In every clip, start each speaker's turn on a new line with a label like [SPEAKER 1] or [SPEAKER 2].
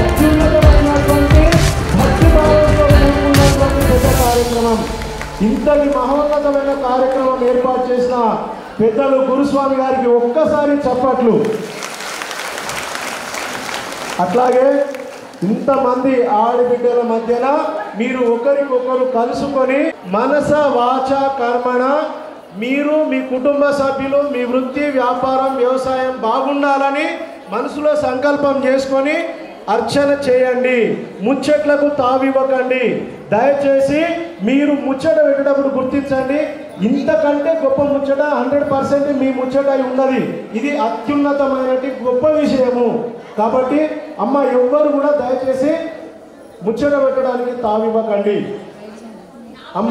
[SPEAKER 1] అత్యున్నతమైనటువంటి భక్తిభావంతో ఉన్నటువంటి పెద్ద కార్యక్రమం. ఇంతటి మహోన్నతమైన కార్యక్రమం ఏర్పాటు చేసిన పెద్దలు గురుస్వామి గారికి ఒక్కసారి చప్పట్లు. అట్లాగే ఇంతమంది ఆడబిడ్డల మధ్యన మీరు ఒకరికొకరు కలుసుకొని మనస వాచ కర్మణ మీరు మీ కుటుంబ సభ్యులు మీ వృత్తి వ్యాపారం వ్యవసాయం బాగుండాలని మనసులో సంకల్పం చేసుకొని అర్చన చేయండి. ముచ్చట్లకు తావివ్వకండి. దయచేసి మీరు ముచ్చట పెట్టేటప్పుడు గుర్తించండి, ఇంతకంటే గొప్ప ముచ్చట 100% మీ ముచ్చట ఉన్నది. ఇది అత్యున్నతమైనటువంటి గొప్ప విషయము. కాబట్టి అమ్మ ఎవ్వరు కూడా దయచేసి ముచ్చట పెట్టడానికి తావివ్వకండి. అమ్మ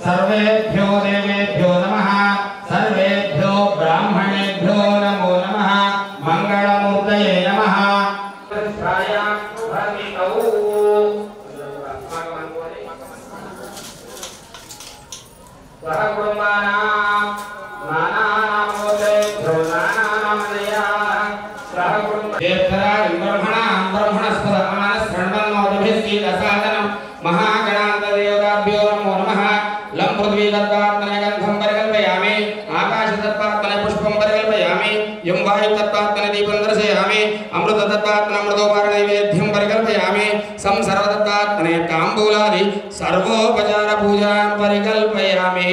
[SPEAKER 2] सर्वेभ्यो देवेभ्यो नमः, सर्वेभ्यो ब्राह्मणेभ्यो नमो नमः, मंगलमूर्तये नमः। महागणाधिदेवताभ्यो नमो नमः। लं पृथ्वी तत्त्वात्मने गन्धं परिकल्पयामि, आकाश तत्त्वात्मने पुष्पं परिकल्पयामि, यं वायु तत्त्वात्मने दीपं दर्शयामि, अमृत तत्त्वात्मने अमृतोपहारनैवेद्यं परिकल्पयामि, संसर्व तत्त्वात्मने ताम्बूलादि सर्वोपचार पूजां परिकल्पयामि।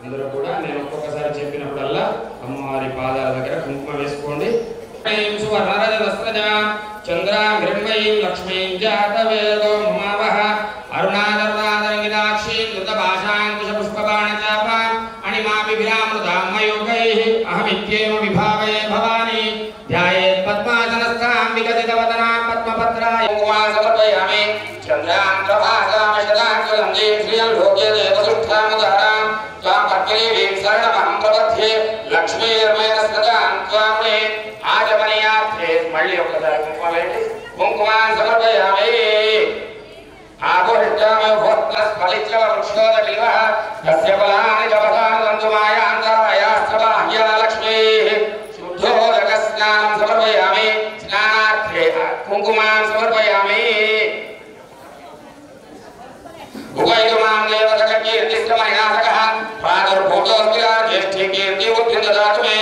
[SPEAKER 2] అందరూ కూడా నేను ఒక్కొక్కసారి చెప్పినప్పుడల్లా అమ్మవారి పాదాల దగ్గర కుంకుమ వేసుకోండి. సువర్ణరజ వస్త్రజ చంద్రాగ్రంవైం లక్ష్మీం జాతవేదో మమావహ అరుణాదర్వాదరంగిదాక్షి ధృతభాషాంకుశ పుష్పబాణచాపాం అణిమాభిభిరామృతాం మయూకైః అహమిత్యేవ విభావయే భవాని ధ్యాయేత్ పద్మాసనస్థాం వికసితవదనా పద్మపత్రాయ కుంకుమాన్ సమర్పయామి. చంద్రాంధ్రభాగాం శతాంకులంగీం శ్రియం లోకే దేవసుష్ఠాముదారాం త్వాం పద్మినీం శరణమహం ప్రపద్యే లక్ష్మీర్మేణ సదాం త్వాం మే ఆచమనీయార్థే. మళ్ళీ ఒకసారి కుంకుమ వేయండి. కుంకుమాన్ సమర్పయామి. ఆభోషిష్టామి భూత్లస్ఫలిత్యవ వృక్షోదటివః తస్య ఫలాని జపతాని సంతుమాయాంతరాయాస్త్రబాహ్యా లక్ష్మీః. శుద్ధోదక స్నానం సమర్పయామి. స్నానార్థే కుంకుమాన్ సమర్పయామి. ఉపైతుమాం దేవతక కీర్తిశ్రమయాసకః ప్రాదుర్భూతోస్మిరా జ్యేష్ఠే కీర్తి వృద్ధిం దదాతు మే.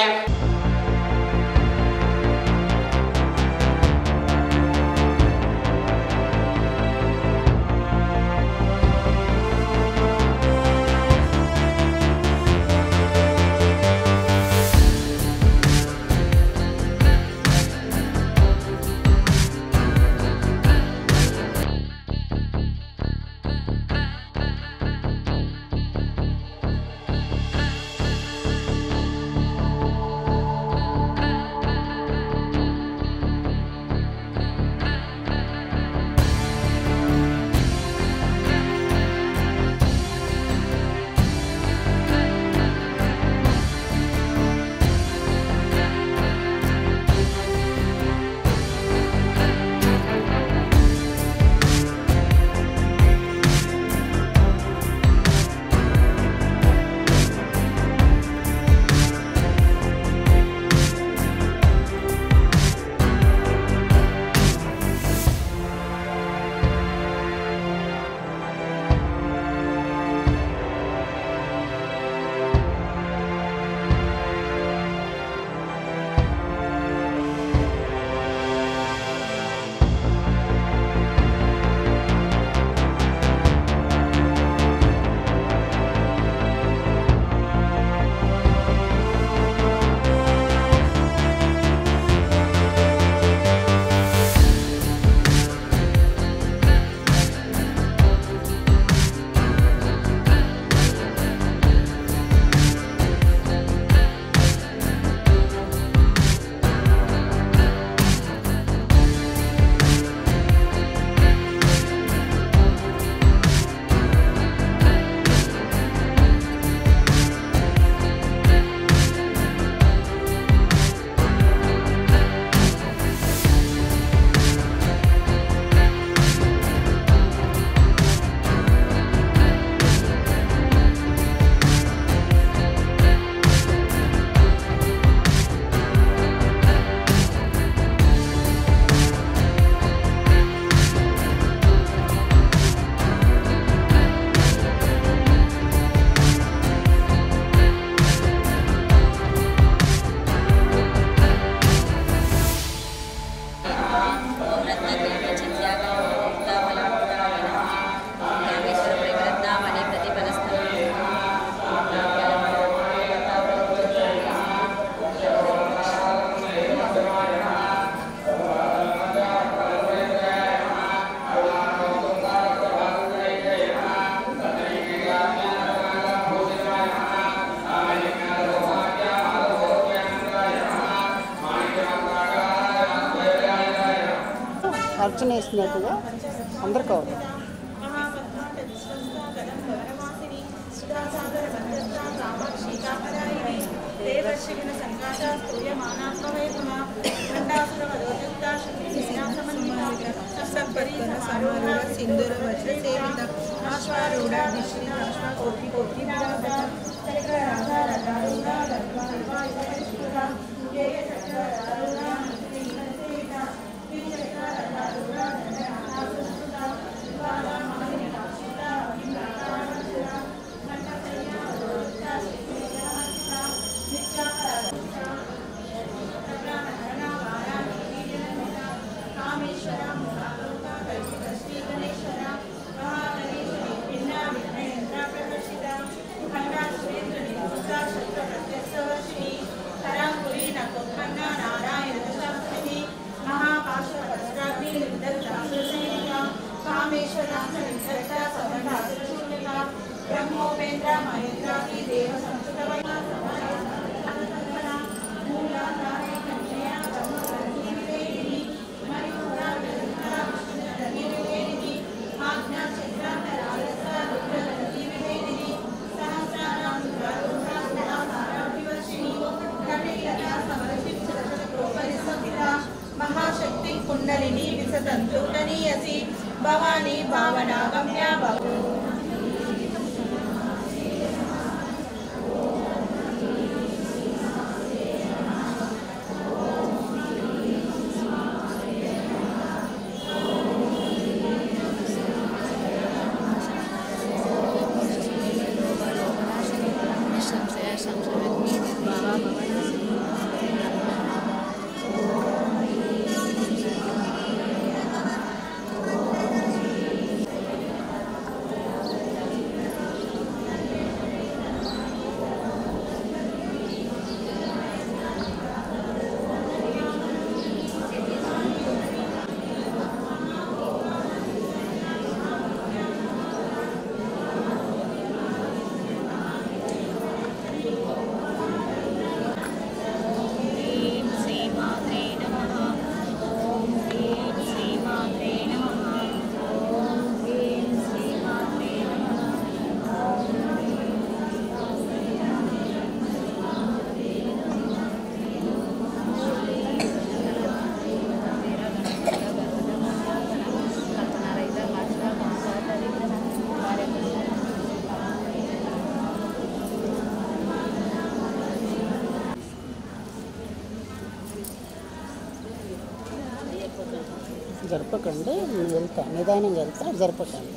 [SPEAKER 3] అర్చన వేస్తున్నట్టుగా అందరు కావాలి.
[SPEAKER 4] సింధూర వజ్ర సేవిత ఆశ్వారూఢ విష్ణు ఆశ్వా కోటి కోటి ब्रह्मोपेन्द्र महेन्द्र की देव संस्कृत महाशक्ति कुंडलिनी विसतंतु तनीयसी भवानी भावना गम्या
[SPEAKER 3] జరపకండి. నేను వెళ్తా, నిదానంగా వెళ్తా, జరపకండి.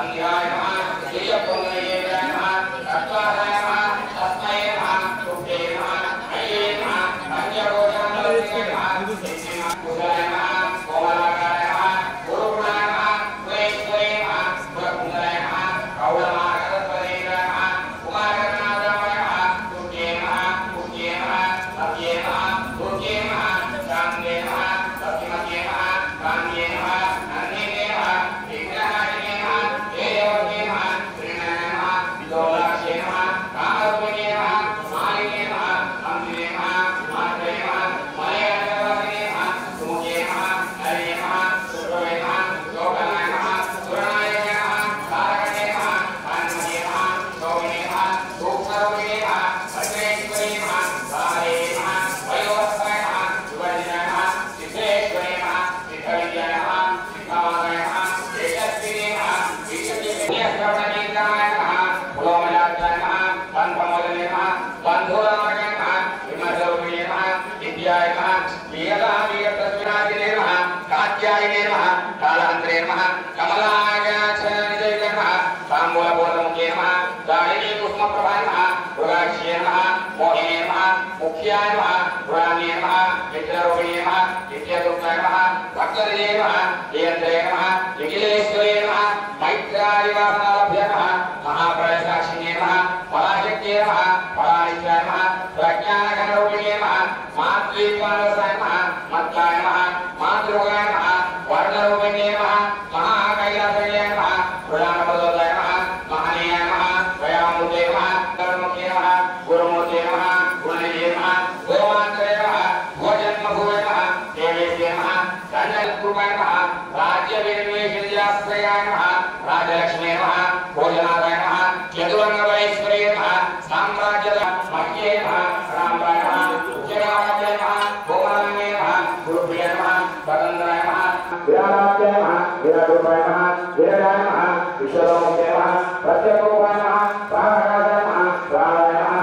[SPEAKER 2] संध्याय नमः श्रीयपुण्यये नमः तत्त्वाय नमः तस्मै नमः तुभ्ये नमः अये नमः पंचरोजानले नमः सिद्धिः कुशलाय नमः कोमलाकाय नमः गुरुगुणाय नमः त्वये नमः गुरुकुंडलाय नमः कौलमार्गदत्तये नमः कुमारनाथाय नमः तुभ्ये नमः तुभ्ये नमः सत्ये नमः तुभ्ये नमः शान्ते नमः सत्यमते नमः कान्ये नमः नन्ये नमः विघ्नहाय नमः देवते नमः श्रीनाय नमः विदोलाक्षे नमः कामरूपिणे नमः मालिने नमः मंदिरे नमः मात्रे नमः मलयाजवासिने नमः सुमुखे नमः हरे नमः सुप्रभे नमः योगनाय नमः सुरनाय नमः तारकणे नमः कान्मये नमः शोभिने नमः सूक्ष्मरूपिणे नमः भद्रेश्वरी नमः सारे नमः वयोवत्साय नमः सुवर्धिनाय नमः सिद्धेश्वरी नमः सिद्धविद्याय नमः सिद्धमाताय नमः तेजस्विने नमः विशुद्धिश्रवणकेन्द्राय नमः पुलोमयात्याय नमः बन्धमोदने नमः बन्धुरामाय नमः विमर्शरूपिणे नमः विद्याय नमः वीरदावीरतस्विनादिने नमः कात्यायने नमः कालान्तरे नमः कमलायाचरनिजय नमः ताम्बूलपूर्णमुखे नमः दायिनी कुसुमप्रभाय नमः मृगाक्षे नमः मोहिने नमः मुख्याय नमः पुराणे नमः मित्ररूपिणे नमः नित्यदुःखाय नमः भक्तहृदये नमः जयन्त्रे नमः निखिलेश्वरे नमः मैत्रादिवासाभ्य नमः महाप्रलयसाक्षिणे नमः पराशक्त्यै नमः परानित्याय नमः प्रज्ञानघनरूपिणे नमः मातृपालसाय नमः मत्ताय नमः मातृभगाय नमः वर्णरूपिणे नमः महाकैलासये नमः प्रधानपदोदय नमः महनीयाय नमः दयामूर्ते नमः कर्ममुखे नमः गुरुमूर्ते नमः गुणनिधे नमः गोमात्रे नमः भोजन्मभुवे नमः देवेभ्ये नमः दण्डकृपाय नमः राज्यविनिवेशयाश्रयाय नमः राजलक्ष्मी नमः भोजनादाय नमः यदुरङ्गवैश्वर्ये नमः साम्राज्यद मह्ये नमः रामराय नमः उच्चरामाय नमः भोमराय नमः गुरुप्रिय नमः स्वतन्त्राय नमः विराटाय नमः विराटरूपाय नमः विराटाय नमः विश्वरूपाय नमः प्रत्यरूपाय नमः प्राणाय नमः प्राणाय नमः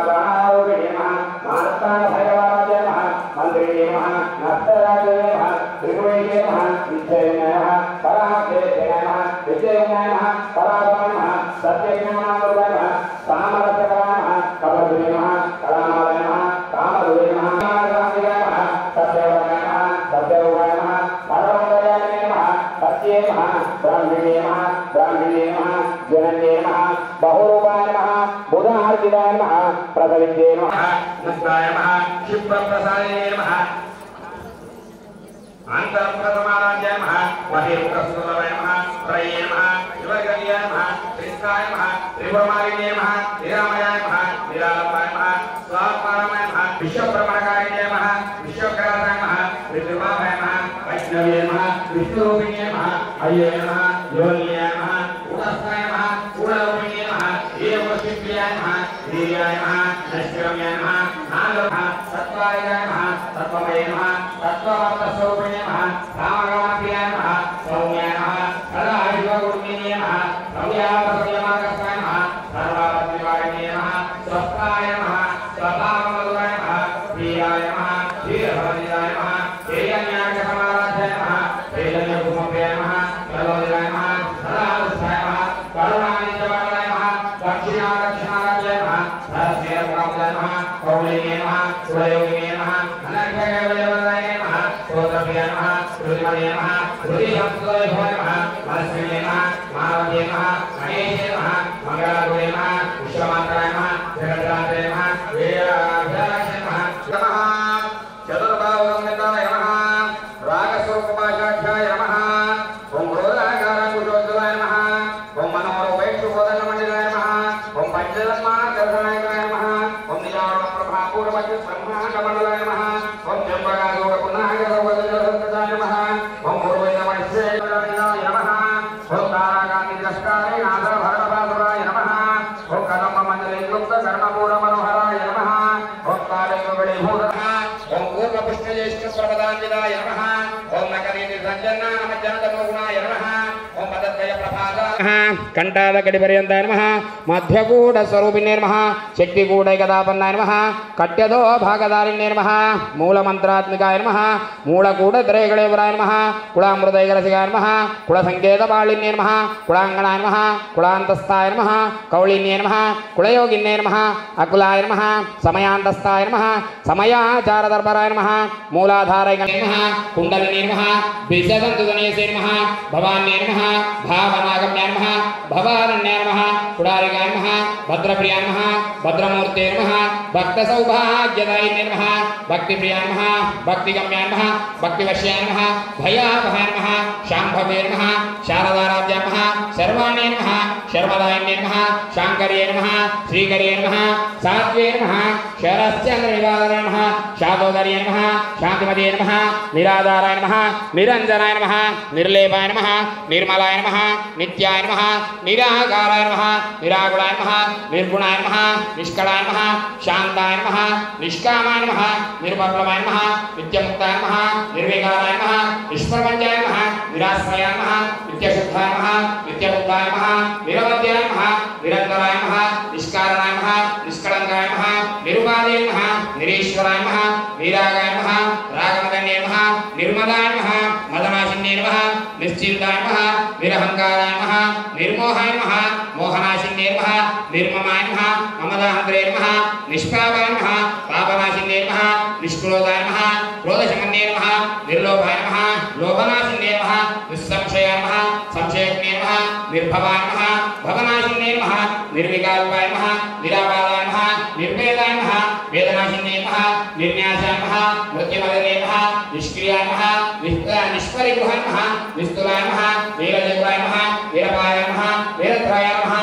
[SPEAKER 2] प्राणारूपिणे नमः मानसाभयवाय नमः मन्त्रिणे नमः नस्तराय नमः त्रिपुरेय नमः विद्यये नमः परामर्शे नमः विद्यये नमः परात्माय नमः सत्यज्ञानाय नमः सामरस्यकाय नमः कपटुने नमः कलामाय नमः कामरूपे नमः कामरूपाय नमः सत्यरूपाय नमः सत्यरूपाय नमः परमदयाय नमः सत्ये नमः ब्राह्मणे नमः ब्राह्मणे नमः जनन्ये नमः बहुरूपाय नमः बुधार्जिताय नमः प्रसविद्ये नमः नस्ताय नमः क्षिप्रप्रसादिने नमः अंतरप्रसमाराध्याय नमः वहिर्मुखसुन्दराय नमः त्रये नमः युवगर्याय नमः त्रिस्काय नमः त्रिपुरमालिने नमः निरामयाय नमः निरालम्बाय नमः स्वात्मारामाय नमः विश्वब्रह्मणकारिणे नमः विश्वकराय नमः विद्रुमाय नमः वैष्णवे नमः विष्णुरूपिणे नमः अये नमः योनिये नमः उदस्ताय नमः पूर्णरूपिणे नमः एवशिप्याय नमः वीर्याय नमः नश्चिरम्याय नमः नागनमः सत्त्वाय नमः सत्त्वमये नमः तत्त्वमत्तस्वरूपिणे नमः रामगणाप्रियाय नमः सौम्याय नमः सदाशिवगुरुमिने नमः सौम्यावसंयमागस्ताय नमः सर्वावत्रिवारिणे नमः स्वस्थाय नमः स्वभावमधुराय नमः प्रियाय नमः वीरभवनिदाय नमः तेजन्यागसमाराध्याय नमः तेजन्यभूमप्रियाय नमः प्रलोदिताय नमः सदावस्थाय नमः करुणानिधवाय नमः दक्षिणादक्षिणाराध्याय नमः सरस्वतीरामदाय नमः कौलिने नमः सुरयोगिने नमः अनर्घ्यवैवदाय नमः स्तोत्रप्रियाय नमः श्रुतिमये नमः श्रुतिसंस्कृतवैभवाय नमः मनस्विने नमः मानवते नमः गणेशे नमः मंगलागुणे नमः विश्वमात्राय नमः जगद्धात्रे नमः वेदाभ्यासे नमः चतुर्बाहुसंहिताय नमः रागस्वरूपपाशाख्याय नमः ओं क्रोधाकाराङ्कुशोज्ज्वलाय नमः ओं मनोरूपैक्षुबोधनमण्डिताय नमः ओं पञ्चदन्मानकर्षणाय नमः ओं निजावरणप्रभापूर्वमध्यब्रह्माण्डमण्डलाय नमः ओं जम्बगादोगपुनागरवदनसंतताय नमः ओं पूर्वैनमश्रेणाय नमः ओं ताराकान्तिरस्कारे नादरभरणपासुराय नमः ओं कदम्बमण्डलेन्दुं కంఠాదకటిపర్యంతాయ నమః మధ్యకూట స్వరూపిణ్యే నమః శక్తికూటైకదాపన్నాయ నమః కట్యదో భాగదారిణ్యే నమః మూలమంత్రాత్మికాయ నమః మూలకూటత్రయగళేవరాయ నమః కుళామృతైకరసికాయ నమః కుళసంకేతపాళిన్యే నమః కుళాంగణాయ నమః కుళాంతస్థాయ నమః కౌళిన్యే నమః కుళయోగిన్యే నమః అకులాయ నమః సమయాంతస్థాయ నమః సమయాచారదర్పరాయ నమః మూలాధారాయ నమః కుండలిన్యే నమః బిజదంతుదనేసే నమః భవాన్యే నమః భావనాగమ్యాయ నమః భవారణ్యాయ నమః కుడారికాయ నమః భద్రప్రియాయ నమః భద్రమూర్తే నమః భక్తసౌభాగ్యదాయిన్యే నమః భక్తిప్రియాయ నమః భక్తిగమ్యాయ నమః భక్తివశ్యాయ నమః భయాపహాయ నమః శాంభవే నమః శారదారాధ్యాయ నమః శర్వాణ్యే నమః శర్వదాయిన్యే నమః శాంకర్యే నమః శ్రీకర్యే నమః సాత్వే నమః శరశ్చంద్రనివాదనాయ నమః శాతోదర్యే నమః శాంతిమతే నమః నిరాధారాయ నమః నిరంజనాయ నమః నిర్లేపాయ నమః నిర్మలాయ నమః నిత్యాయ నమః నిరాకారాయ నమః నిరాకులాయ నమః నిర్గుణాయ నమః నిష్కళాయ నమః శాంతాయ నమః నిష్కామాయ నమః నిరుపప్లవాయ నమః నిత్యముక్తాయ నమః నిర్వికారాయ నమః నిష్ప్రపంచాయ నమః నిరాశ్రయాయ నమః నిత్యశుద్ధాయ నమః నిత్యబుద్ధాయ నమః నిరవధ్యాయ నమః నిరంతరాయ నమః నిష్కారణాయ నమః నిష్కళంకాయ నమః నిరుపాదే నమః నిరీశ్వరాయ నమః వీరాగాయ నమః రాగమదన్యే నమః నిర్మలాయ నమః మదనాశిన్యే నమః నిశ్చింతాయ నమః నిరహంకారాయ నమః నిర్మోహాయ నమః మోహనాశిన్యే నమః నిర్మమాయ నమః మమదాహంత్రే నమః నిష్పాపాయ నమః పాపనాశిన్యే నమః నిష్క్రోధాయ నమః క్రోధశమన్యే నమః నిర్లోభాయ నమః లోభనాశిన్యే నమః నిస్సంశయాయ నమః సంశయజ్ఞే నమః నిర్భవాయ నమః భవనాశిన్యే నమః నిర్వికల్పాయ నమః నిరాపాదాయ నమః నిర్వేదాయ నమః వేదనాశిన్యే నమః నిర్న్యాసాయ నమః మృత్యుమదనే నమః నిష్క్రియాయ నమః నిష్పరిగృహాయ నమః నిస్తులాయ నమః నీలజగులాయ నమః వీరపాయ నమః వీరత్రాయ నమః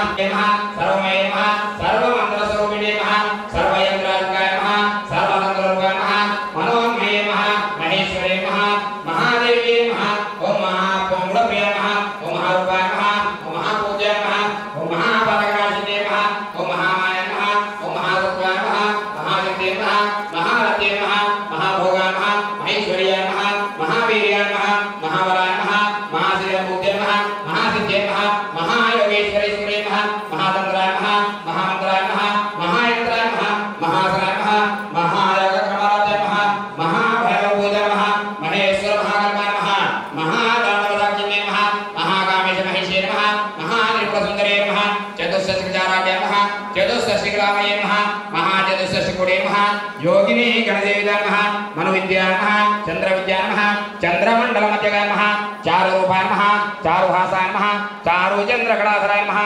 [SPEAKER 2] సర్వమయ నమః సర్వమంత్రస్వరూపిణే నమః సర్వయంత్రాత్మకాయ నమః సర్వతంత్రరూపాయ నమః మనోన్మయే నమః మహేశ్వరే నమః మహాదేవ్యే నమః ఓం మహాపూర్ణప్రియాయ నమః ఓం మహారూపాయ నమః ఓం మహాపూజ్యాయ నమః ఓం మహాపరకాశినే నమః ఓం మహామాయ నమః ఓం మహాసత్వాయ నమః మహాశక్తే నమః మహారథే నమః మహాభోగాయ నమః మహేశ్వర్యాయ నమః మహావీర్యాయ నమః మహావరాయ నమః మహాశ్రీమూర్తే నమః మహాసిద్ధే నమః మహాయోగేశ్వరేశ్వరే నమః మహాతంత్రాయ నమః మహామంత్రాయ నమః మహాయంత్రాయ నమః మహాసనాయ నమః మహాయోగక్రమరాజాయ నమః మహాభైరవపూజాయ నమః మహేశ్వర మహాకర్మాయ నమః మహాదానవదాజ్ఞే నమః మహాకామేశ మహేశే నమః మహానిర్మలసుందరే నమః చతుస్సశిఖారాజ్ఞే నమః చతుస్సశిఖరామయే నమః మహాచతుస్సశిఖుడే నమః యోగిని గణదేవిదాయ నమః మనువిద్యాయ నమః చంద్రవిద్యాయ నమః చంద్రమండలమధ్యగాయ నమః చారురూపాయ నమః చారుహాసాయ నమః చారుచంద్రకళాధరాయ నమః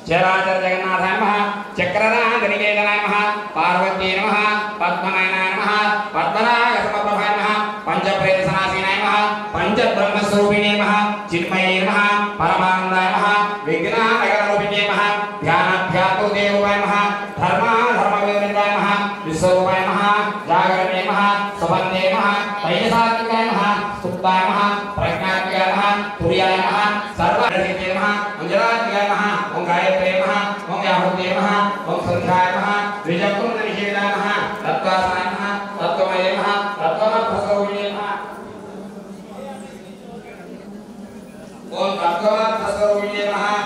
[SPEAKER 2] చరాచర జగన్నాథాయ నమః చక్రరాజనికేతనాయ నమః పార్వత్యై నమః పద్మనయనాయ నమః పద్మనాగసమప్రభాయ నమః పంచప్రేతసనాశీనాయ నమః పంచబ్రహ్మస్వరూపిణే నమః చిన్మయే నమః పరమానందాయ నమః విఘ్నానగరరూపిణే నమః ధ్యానాభ్యాకృతేరూపాయ నమః ధర్మాధర్మవివృతాయ నమః విశ్వరూపాయ నమః జాగరణే నమః సుబంధే నమః తైజసాత్మికాయ నమః స్తుప్తాయ నమః ప్రజ్ఞాత్మికాయ నమః తుర్యాయ నమః సర్వరహితే నమః అంజనాత్మికాయ నమః ఓం గాయత్రే నమః ఓం యాహృతే నమః ఓం సంధ్యాయ నమః ద్విజకృతనిషేధాయ నమః తత్వాసనాయ నమః తత్వమయే నమః తత్వమర్థస్వరూపిణే నమః ఓం తత్వమర్థస్వరూపిణే నమః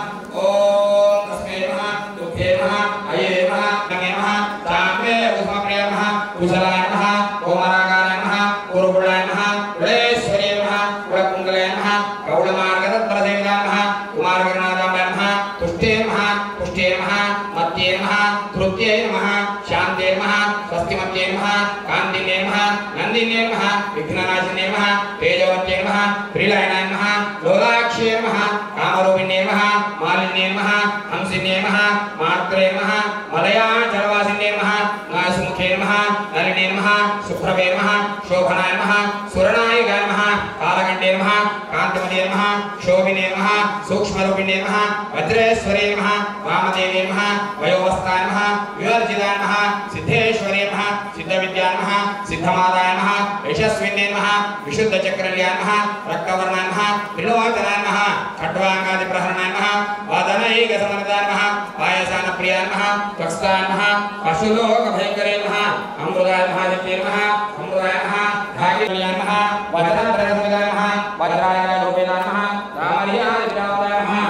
[SPEAKER 2] ఓం తస్మై నమః తుభ్యే నమః అయే నమః నమే నమః సాంబే ఉష్మప్రియ నమః కుశలాయ నమః ఓమరాగాయ నమః కురుకుళాయ నమః కుళేశ్వరే నమః కుళకుండలే నమః కౌళమార్గతత్పరసేవిదాయ నమః కుమారగణనాథాయ నమః తుష్టే నమః పుష్టే నమః మత్యే నమః తృప్త్యై నమః శాంతే నమః స్వస్తిమత్యే నమః కాంతినే నమః నందినే నమః విఘ్ననాశినే నమః తేజవత్యే నమః త్రిలయనాయ నమః లోలాక్ష్యే నమః కామరూపిణ్యే నమః మాలిన్యే నమః హంసిన్యే నమః మాత్రే నమః మలయాచలవాసిన్యే నమః నాసుముఖే నమః నలినే నమః శుభ్రవే నమః శోభనాయ నమః సురనాయకాయ నమః కాలకంఠే నమః కాంతిమతే నమః శోభినే నమః సూక్ష్మరూపిణ్యే నమః వజ్రేశ్వరే నమః వామదేవే నమః వయోవస్థాయ నమః వివర్జితాయ నమః సిద్ధేశ్వరే నమః సిద్ధవిద్యాయ నమః సిద్ధమాదాయ నమః యశస్విన్యే నమః విశుద్ధచక్రల్యాయ నమః రక్తవర్ణాయ నమః త్రిలోచనాయ నమః ఖడ్వాంగాది ప్రహరణాయ నమః వాదనైకసమనతాయ నమః పాయసాన ప్రియాయ నమః త్వక్స్తాయ నమః పశులోకభయంకరే నమః అమృతాయ నమః నిత్యే నమః అమృతాయ నమః ధాగిన్యాయ నమః వజ్రాయ నమః వజ్రాయ రూపేణాయ నమః రామర్యాయ విరామదాయ నమః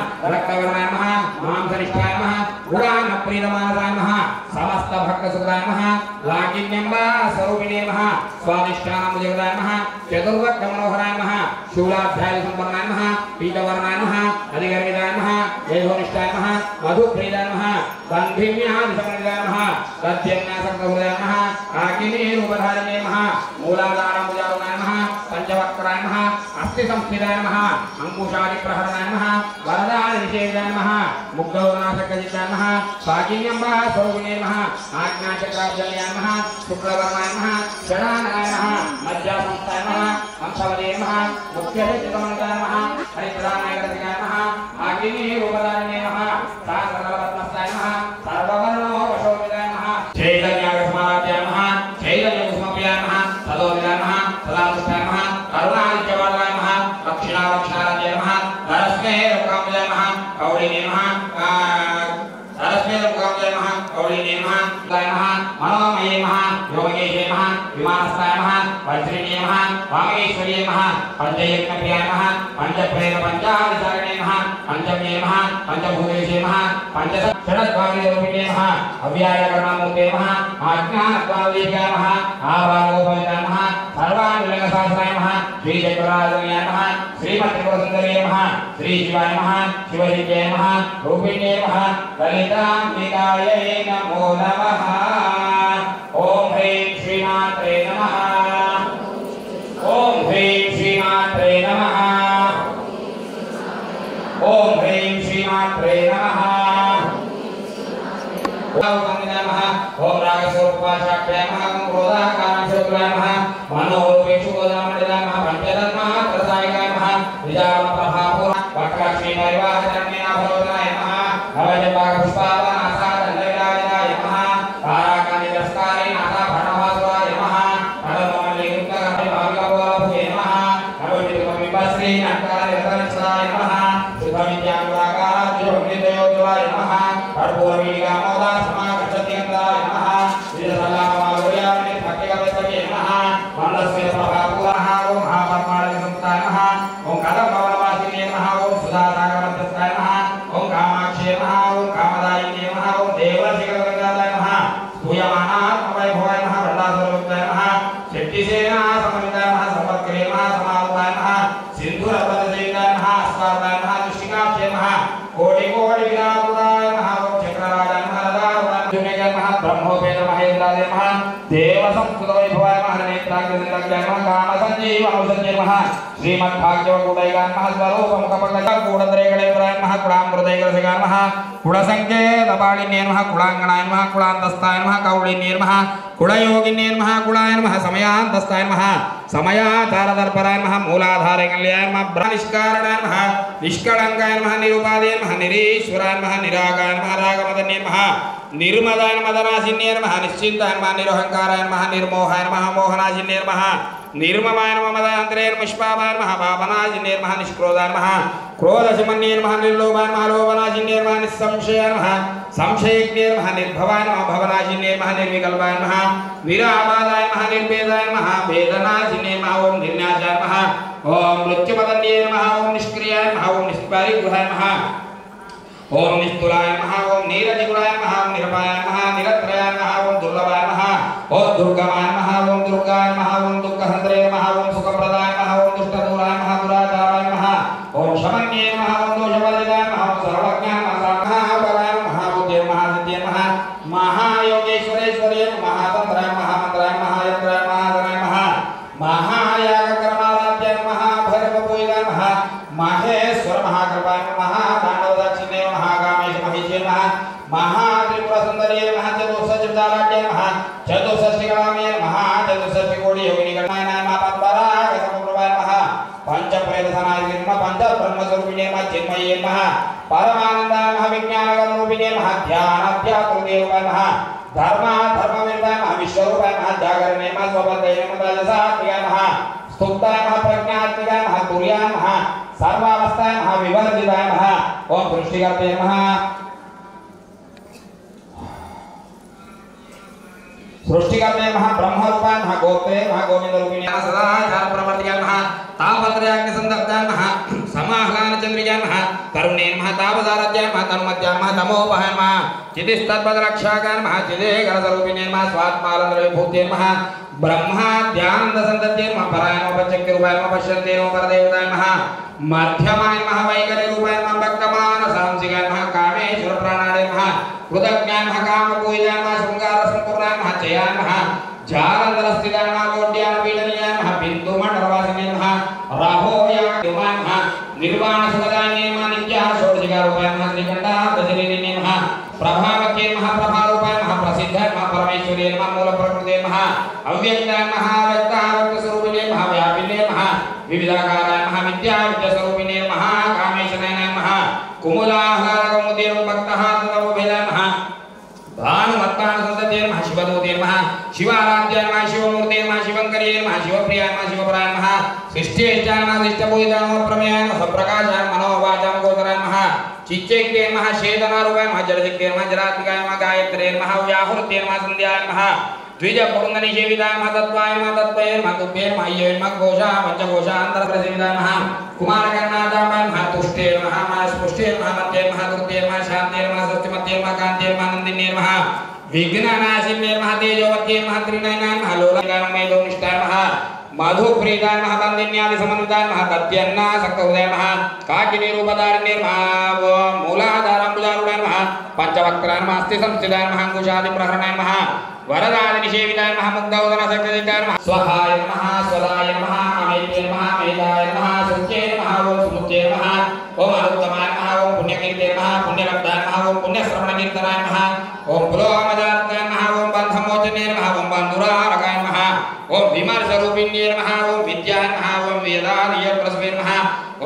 [SPEAKER 2] प्रीतमानसाय नमः समस्त भक्त सुखदाय नमः लाकिन्यम्बा स्वरूपिणे नमः स्वादिष्ठानां जगदाय नमः चतुर्वक्र मनोहराय नमः शूलाध्याय संपन्नाय नमः पीतवर्णाय नमः अधिगर्भिताय नमः यशोनिष्ठाय नमः मधुप्रीताय नमः गन्धिम्यादिसमन्विताय नमः तद्यन्यासक्तहृदयाय नमः आकिनीरूपधारिणे नमः मूलाधारमुजारुणाय नमः पंचवक्त्राय नमः अस्थिसंस्थिताय नमः अंकुशादिप्रहरणाय नमः वरदानिषेधाय नमः मुग्धौनाशकजिताय नमः स्वाकिन्यम्बा स्वरूपिणे नमः आज्ञाचक्राब्जल्याय नमः शुक्लवर्णाय नमः षडाननाय नमः मज्जासंस्थाय नमः हंसवदे नमः मुख्यचित्तमन्ताय नमः हरिप्रदानाय कृतिकाय नमः आकिनीरूपधारिणे नमः सागररत्नस्थाय नमः सर्ववर्णोपशोभिताय नमः चैतन्यागसमाराध्याय नमः चैतन्यकुसुमप्रियाय नमः तदोदिताय नमः सदानुष्ठाय नमः करुणादित्यवादाय नमः दक्षिणावक्षाराध्याय नमः नरस्मे रुकाम्बुजाय नमः कौलिने नमः सरस्मे रुकाम्बुजाय नमः कौलिने नमः दाय नमः मनोमये नमः योगेशे नमः विमानस्थाय नमः वज्रिणे नमः वामेश्वर्ये नमः पंचयज्ञप्रियाय नमः पंचप्रेत पंचादिसारिणे नमः पंचम्ये नमः पंचभूतेशे नमः पंचषड्वादिरूपिणे नमः अव्यायकर्णामूर्ते नमः आज्ञानत्वादिकाय नमः आवागोपविताय नमः सर्वानुलिङ्गसहस्राय नमः श्रीचक्रराजन्याय नमः श्रीमत्त्रिपुरसुन्दर्ये नमः श्रीशिवाय नमः शिवलिङ्गे नमः रूपिणे नमः ललिताम्बिकायै नमो नमः ओम ह्रीं श्रीमात्रे नमः ओम ह्रीं श्रीमात्रे नमः ओम ह्रीं श्रीमात्रे नमः ओम नमः ओम रागस्वरूपाशाख्याय नमः ओम क्रोधाकामस्वरूपाय नमः मनोरूपेक्षुगोदामण्डिताय नमः पंचरत्नात्रसायकाय नमः विचारप्रभापूर्ण वक्रलक्ष्मीमैवाचरण्येनाभरोधनाय नमः नवजपापुष्पावनासादण्डविराजिताय नमः ताराकान्तिरस्कारेणासाभरणभासुराय नमः नवमल्लिकुन्दकर्णिभाविकपोलभुवे नमः नवविदितमविभस्रीनाट्कारिरतनिष्ठाय नमः शुभमित्याङ्गुलाकाराद्योगनिदयोज्वलाय नमः कर्पूरवीडिकामोदासमाकर्षत्यन्त्राय नमः विजयसल्लाममालुर्यामिनिर्भक्तिकवैतव्ये नमः मन्दस्मितप्रभापूरः ओं महापद्मालयसंस्थाय नमः ओं कदम्बवनवासिने नमः ओं सुधासागरमध्यस्थाय नमः ओं कामाक्षे नमः ओं कामदायिने नमः ओं देवशिखरगङ्गादाय नमः स्तूयमानात्मवैभवाय नमः वरदासुरवृत्ताय नमः शक्तिसेनासमन्विताय नमः संवत्करे नमः समारुताय नमः सिन्धुरपदसेविताय नमः अस्वादाय नमः दुष्टिकाक्षे नमः कोटिकोटिविराजुराय नमः ओं चक्रराजाय नमः रदारुणाय नमः ब्रह्मोपेतमहेन्द्राय नमः देवसंस्कृतवैभवाय नमः नेत्राग्रनिलग्नाय नमः कामसञ्जीवनौषध्यै नमः श्रीमद्भाग्यवकूटैकाय नमः स्वरूपमुखपटलकूटद्रेगणेन्द्राय नमः कुलामृतैकरसिकाय नमः कुलसङ्केतपाणिन्ये नमः कुलाङ्गणाय नमः कुलान्तस्थाय नमः कौलिन्ये नमः कुलयोगिन्ये नमः कुलाय नमः समयान्तस्थाय नमः समयाचारदर्पराय नमः मूलाधारकल्याय नमः ब्रह्मनिष्कारणाय नमः निष्कळङ्काय नमः निरुपादये नमः निरीश्वराय नमः निरागाय नमः रागमदन्ये नमः निर्मदाय नमः मदनाशिन्ये नमः निश्चिन्ताय नमः निरहङ्काराय नमः निर्मोहाय नमः मोहनाशिन्ये नमः निर्ममाय नमः मदान्तरे नमः निष्पापाय नमः पापनाशिन्ये नमः निष्क्रोधाय नमः क्रोधशमन्ये नमः निर्लोभाय नमः लोभनाशिन्ये नमः निस्संशयाय नमः संशयज्ञे नमः निर्भवाय नमः भवनाशिन्ये नमः निर्विकल्पाय नमः निराबाधाय नमः निर्भेदाय नमः वेदनाशिन्ये नमः ओं निर्न्यासाय नमः ओं मृत्युपतन्ये नमः ओं निष्क्रियाय नमः ओं निष्परिग्रहाय नमः ओं निस्तुलाय नमः ओं नीरजिगुणाय नमः ओं निरपाय नमः निरत्रयाय नमः ओं दुर्लभाय नमः ओं दुर्गमाय नमः ओं दुर्गाय नमः ओं दुःखहन्त्रे नमः ओं सुखप्रदाय नमः ओं दुष्टदूराय नमः दुराचाराय नमः ओं शमन्ये नमः ओं दोषवर्जिताय नमः ओं सर्वज्ञाय नमः महाबलाय नमः बुद्धये महासिद्धये नमः महायोगेश्वरेश्वर्ये नमः महातन्त्राय महामन्त्राय महायन्त्राय महाधनाय नमः महायागकर्माराध्याय नमः भैरवपूजिताय नमः महेश्वर महाकृपाय नमः दानवदक्षिणे नमः कामेश महिषे नमः महात्रिपुरसुन्दर्ये नमः चतुष्षष्टिविशालाढ्ये नमः चतुष्षष्टिकलामये नमः चतुष्षष्टिकोटियोगिनिगणाय नमः पद्मरागसमप्रभाय नमः पंचप्रेतसनाय नमः पंचब्रह्मस्वरूपिणे नमः चिन्मये नमः परमानन्दाय नमः विज्ञानगणरूपिणे नमः ध्यानाध्यात्मरूपाय नमः धर्मविरुद्धाय नमः विश्वरूपाय नमः जागरणे नमः स्वबद्धये नमः रजसात्मिकाय नमः स्तुताय नमः प्रज्ञात्मिकाय नमः तुर्याय नमः सर्वावस्थाय नमः विवर्जिताय नमः ओं सृष्टिकर्ते नमः सृष्टिकर्ते नमः ब्रह्मरूपाय नमः गोप्ते नमः गोविन्दरूपिणे नमः सदाचारप्रवर्तकाय नमः तापत्रयाग्निसन्दप्ताय नमः समाह्लान चंद्रिकाय नमः तरुणे नमः तापसारथ्याय नमः तन्मध्याय नमः तमोपहाय नमः चितिस्तद्वदरक्षाकाय नमः चिदेकरस्वरूपिणे नमः स्वात्मानन्दविभूते नमः ब्रह्मा ध्यानंद संतते नमः पराय नमः पचक्ति रूपाय नमः पश्यन्ते नमः परदेवताय नमः मध्यमाय नमः वैकल्य रूपाय नमः भक्तमान सांसिकाय नमः कामेश्वर प्राणाय नमः कृतज्ञाय नमः कामपूजिताय नमः शृंगार संपूर्णाय नमः जयाय नमः जालंधरस्थिताय नमः कोट्यान पीडनीयाय नमः बिंदु मंडलवासिने नमः राहोयाय नमः निर्वाण सुखदाय नमः नित्याः षोडशिका रूपाय नमः श्रीकंठा दशरीरिणे नमः प्रभावके नमः प्रभारूपाय नमः प्रसिद्धाय नमः परमेश्वरी नमः मूल प्रकृते नमः अव्यक्ताय नमः व्यक्ताः व्यक्तस्वरूपिणे नमः व्यापिने नमः विविधाकाराय नमः विद्या विद्यास्वरूपिणे नमः कामेशनाय नमः कुमुलाहारकौमुदे भक्तः तदवभेदाय नमः भानुमत्तान संतते नमः शिवदूते नमः शिवाराध्याय नमः शिवमूर्ते नमः शिवंकर्ये नमः शिवप्रियाय नमः शिवपराय नमः सृष्टिष्ठाय नमः सृष्टपूजिताय नमः प्रमेयाय नमः स्वप्रकाशाय मनोवाचाय गोचराय नमः चिच्चैक्ते नमः शेतनारूपाय नमः जलशक्ते नमः जलात्मिकाय नमः गायत्रे नमः व्याहृते नमः संध्याय नमः द्विज पुरुंदनिषेविताय नमः तत्त्वाय नमः तत्त्वये नमः तुभ्ये नमः अय्ये नमः घोषा पंचघोषान्तरप्रसेविताय नमः कुमारकर्णादाय नमः तुष्टे नमः स्पुष्टे नमः मत्ये नमः दुर्गे नमः शान्ते नमः सत्यमत्ये नमः कान्ते नमः नन्दिन्ये नमः विघ्ननाशिन्ये नमः तेजोवत्ये नमः त्रिनयनाय नमः लोलङ्काय नमः मेधोनिष्ठाय नमः मधुप्रीताय नमः बन्दिन्यादि समन्विताय नमः दत्यन्ना सक्तहृदयाय नमः काकिनीरूपधारिण्ये नमः मूलाधाराम्बुजारूढाय नमः पंचवक्त्राय नमः अस्ति संस्थिताय नमः अंकुशादिप्रहरणाय नमः वरदादिनिषेविताय नमः मुग्धौदनसक्तजिताय नमः स्वहाय नमः स्वदाय नमः अमेत्ये नमः मेधाय नमः सुच्ये नमः ओम सुमुच्ये नमः ओम अनुत्तमाय नमः ओम पुण्यकीर्ते नमः पुण्यरब्धाय नमः ओम पुण्यश्रवणकीर्तनाय नमः ओम पुलोहमजाताय नमः ओम बन्धमोचने नमः ओम बन्धुरारकाय नमः ओम विमर्शरूपिण्ये नमः ओम विद्याय नमः ओम वेदादियप्रसवे नमः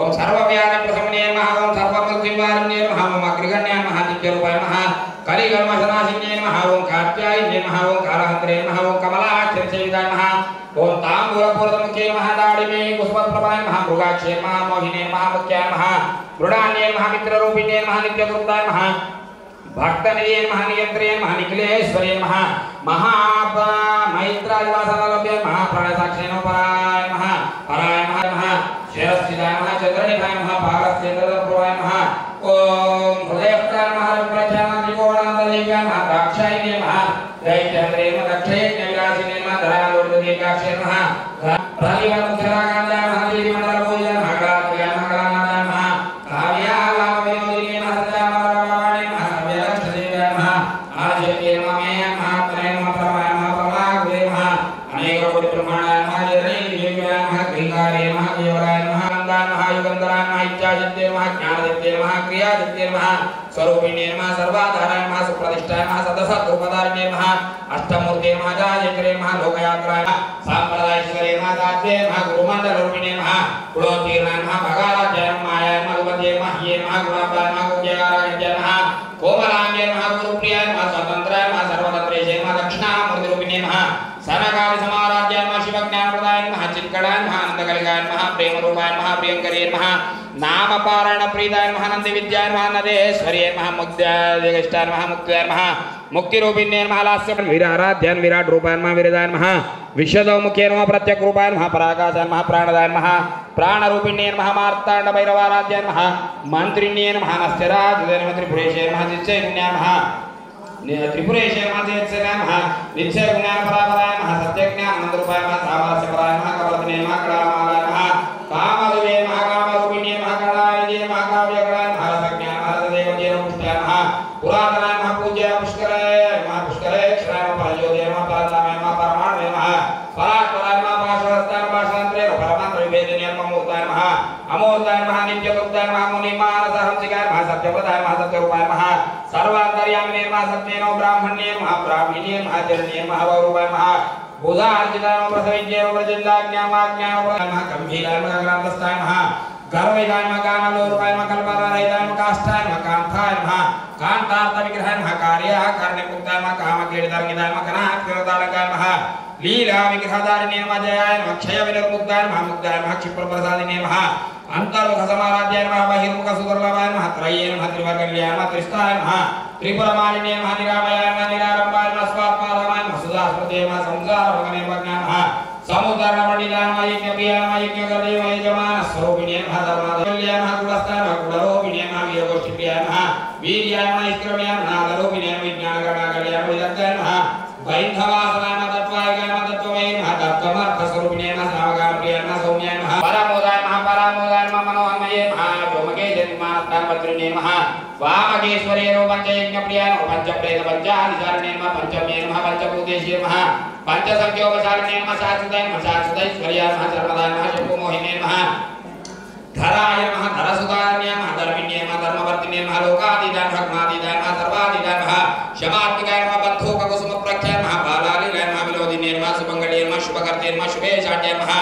[SPEAKER 2] ओम सर्वव्याधिप्रशमने नमः ओम सर्वमृत्युनिवारणे नमः ओम अग्रगण्याय नमः नित्यरूपाय नमः कलिकल्मषनाशिन्ये नमः ओम कात्यायने नमः ओम कालहन्त्रे नमः ओम कमलाक्षरसेविताय नमः ओम ताम्बूलपूर्णमुखे नमः दाडिमे पुष्पप्रभाय नमः मृगाक्षे नमः मोहिने नमः मुख्याय नमः मृडान्ये नमः मित्ररूपिणे नमः नित्यकृताय नमः भक्तनिधये नमः नियन्त्रे नमः निखिलेश्वरे नमः महामैत्रादिवासनलभ्ये नमः प्राणसाक्षिणे नमः पराय नमः शिरस्थिताय नमः चन्द्रनिभाय नमः भागस्येन्द्रप्रभाय नमः ओम हृदयस्थाय नमः त्रिकोणान्तरदेव्याय नमः दाक्षायिने नमः दैत्यन्द्रे नमः दक्षयज्ञविलासिने नमः धरालोटदेकाक्षे नमः प्रालिवमुखरागान्धाय नमः देवीमण्डलपूजिताय नमः कलात्मिकाय नमः कलानादाय नमः काव्यालापविनोदिने नमः सत्यामरवाणे नमः काव्यलक्षदेव्याय नमः आदित्ये नमः मेयाय नमः तनये नमः परमाय नमः परमाग्रे नमः अनेककोटिब्रह्माणाय नमः जगन्नाथदेव्याय नमः गृङ्गारे नमः केवलाय नमः आनन्दाय नमः युगन्धराय नमः इच्छादित्ये नमः ज्ञानदित्ये नमः क्रियादित्ये नमः स्वरूपिणे नमः सर्वाधाराय नमः सुप्रतिष्ठाय नमः सदसद्रूपधारिणे नमः अष्टमूर्ते नमः जायकरे नमः लोकयात्राय नमः सांप्रदायेश्वरे नमः दात्ये नमः गुरुमण्डलरूपिणे नमः कुलोत्तीर्णाय नमः भगाराध्याय नमः मायाय नमः गुपते नमः ह्ये नमः गुणाभ्याय नमः गुह्यकाराय नमः कोमलाङ्गे नमः गुरुप्रियाय नमः स्वतन्त्राय नमः सर्वतन्त्रेशे नमः दक्षिणामूर्तिरूपिणे नमः सनकादि समाराध्याय नमः शिवज्ञानप्रदाय नमः चित्कडाय नमः आनन्दकलिकाय नमः प्रेमरूपाय नमः प्रियङ्कर्ये नमः नामपारायणप्रीताय नमः नन्दिविद्याय नमः नदेश्वर्ये नमः मुक्त्यादिष्टाय नमः मुक्त्याय नमः मुक्तिरूपिण्ये नमः लास्यवीराराध्याय विराट रूपाय नमः विरदाय नमः विश्वदौमुख्ये नमः प्रत्यक्रूपाय नमः पराकाशाय नमः प्राणदाय नमः प्राणरूपिण्ये नमः मार्ताण्डभैरवाराध्याय नमः मन्त्रिण्ये नमः नस्त्यराजदे नमः त्रिपुरेशे नमः चित्सैन्याय नमः त्रिपुरेशे नमः चेत्सनाय नमः नित्यज्ञानपरापराय नमः सत्यज्ञानमन्त्ररूपाय नमः सामरस्यपराय नमः कवर्तने नमः कलामालाय नमः कामरूपे नमः कामरूपिण्ये नमः कलाविदे नमः काव्यकलाय नमः रसज्ञाय नमः रसदेवते नमः पुष्टाय नमः पुरातनाय नमः पूज्याय पुष्कराय नमः पुष्करेक्षराय नमः परज्योते नमः परदामाय नमः परमाणवे नमः परात्पराय नमः पार्श्वहस्ताय नमः पार्श्वान्तरे नमः परमान्तरविभेदिने नमः अमूर्ताय नमः अमूर्ताय नमः नित्यगुप्ताय नमः मुनिमानसहंसिकाय नमः सत्यव्रताय नमः सत्यरूपाय नमः सर्वान्तर्यामिने नमः सत्ये नमः ब्राह्मण्ये नमः ब्राह्मणे नमः जरण्ये नमः वरूपाय नमः बुधार्जिताय नमः प्रसविज्ञे नमः प्रजिन्दाज्ञामाज्ञाय नमः गम्भीराय नमः ग्रान्तस्थाय नमः गर्वैदाय नमः गानलोरूपाय नमः कल्पनारहिताय नमः काष्ठाय नमः कान्ताय नमः कान्तार्थविग्रहाय नमः कार्याः कारणीभूताय नमः कामक्रीडितार्गिताय नमः गणात्मतालकाय नमः लीला विग्रहधारिणे नमः जयाय नमः क्षयविनिर्मुक्ताय नमः मुक्ताय नमः क्षिप्रप्रसादिने नमः अंतर्मुख समाराध्याय नमः बहिर्मुख सुदुर्लभाय नमः त्रये नमः त्रिवर्गल्याय नमः त्रिस्थाय नमः त्रिपुरमालिने नमः निरामयाय नमः निरारम्भाय नमः स्वात्मारामाय नमः सुधास्मृते नमः संसारभगने नमः समुद्रमणिदाय नमः यज्ञप्रियाय नमः यज्ञकर्ते नमः यजमानस्वरूपिणे नमः धर्माधर्मल्याय वीर्याय नमः इष्टकर्मणे नमः नादरूपिणे नमः विज्ञानकर्माकल्याय नमः विदग्धाय नमः वैद्धवासनाय नमः तत्त्वाय नमः तत्त्वमये नमः तत्त्वमर्थस्वरूपिणे नमः सामगानप्रियाय नमः सौम्याय नमः परामोदाय नमः मनोन्मये नमः व्योमकेशे नमः नमः वामकेश्वरे पञ्चयज्ञप्रियाय नमः पञ्चप्रेत पञ्चाधिचारिणे नमः पंचमे नमः पंचभूतेश्वरे नमः पंचसंख्योपचारिणे नमः शाश्वतैश्वर्याय नमः सर्वदाय नमः शम्भुमोहिने नमः धराय नमः धरसुधारण्ये नमः धर्मिण्ये नमः धर्मवर्तिने नमः लोकातीताय नमः गुणातीताय नमः सर्वातीताय नमः शमात्मिकाय नमः बन्धुककुसुमप्रख्याय नमः बालालीलाय नमः विलोदिने नमः सुमङ्गले नमः शुभकर्ते नमः शुभेशाट्ये नमः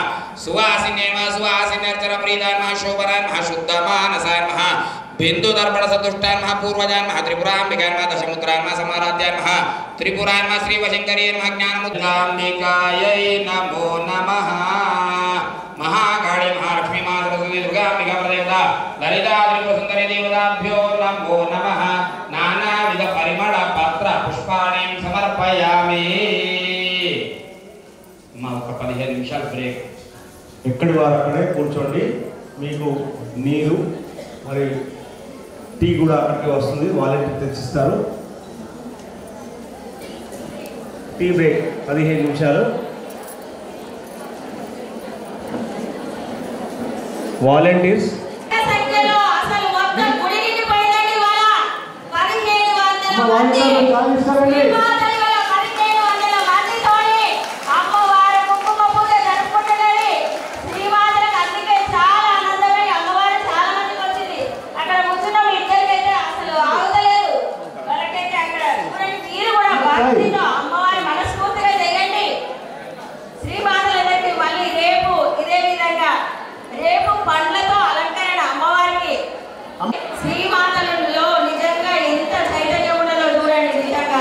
[SPEAKER 2] सुवासिने नमः सुवासिन्यर्चनप्रीताय नमः शोभनाय नमः शुद्धमानसाय नमः बिन्दुदर्पण सदुष्टाय नमः पूर्वजाय नमः त्रिपुराम्बिकाय नमः दशमुद्राय नमः समाराध्याय नमः त्रिपुराय नमः श्रीवशङ्कर्यै नमः ज्ञानमुद्राम्बिकायै नमो नमः महाकाली महालक्ष्मी मां सरस्वती दुर्गा अंबिका प्रदेवता ललिता त्रिपुरसुंदरी देवताभ्यो नमो नमः नानाविध परिमळ पत्र पुष्पाणि समर्पयामि మా ఒక 15 నిమిషాలు బ్రేక్
[SPEAKER 1] ఎక్కడి వారు అక్కడే కూర్చోండి మీకు నీరు మరి టీ కూడా అక్కడికి వస్తుంది వాలంటీర్ తెచ్చిస్తారు టీ బ్రేక్ 15 నిమిషాలు వాలంటీర్స్
[SPEAKER 5] సంఖ్యలో అసలు మొత్తం గుడి నిండిపోయిందండి వాళ్ళ 1500 మంది మందితోని అమ్మవారి కుంకుమ పూజ జరుపుకుంటున్నది శ్రీమాతలకు అందుకే చాలా ఆనందమై అమ్మవారు చాలా మందికి వచ్చింది అక్కడ కూర్చున్న ఇద్దరికైతే అసలు ఆగుతలేదు వాళ్ళకైతే అక్కడ చూడండి మీరు కూడా భక్తితో అమ్మవారి మనస్ఫూర్తిగా చేయండి శ్రీమాతలకి మళ్ళీ రేపు ఇదే విధంగా రేపు పండ్లతో అలంకరణ అమ్మవారికి శ్రీమాతలలో నిజంగా ఎంత చైతన్యం ఉండదో చూడండి నిజంగా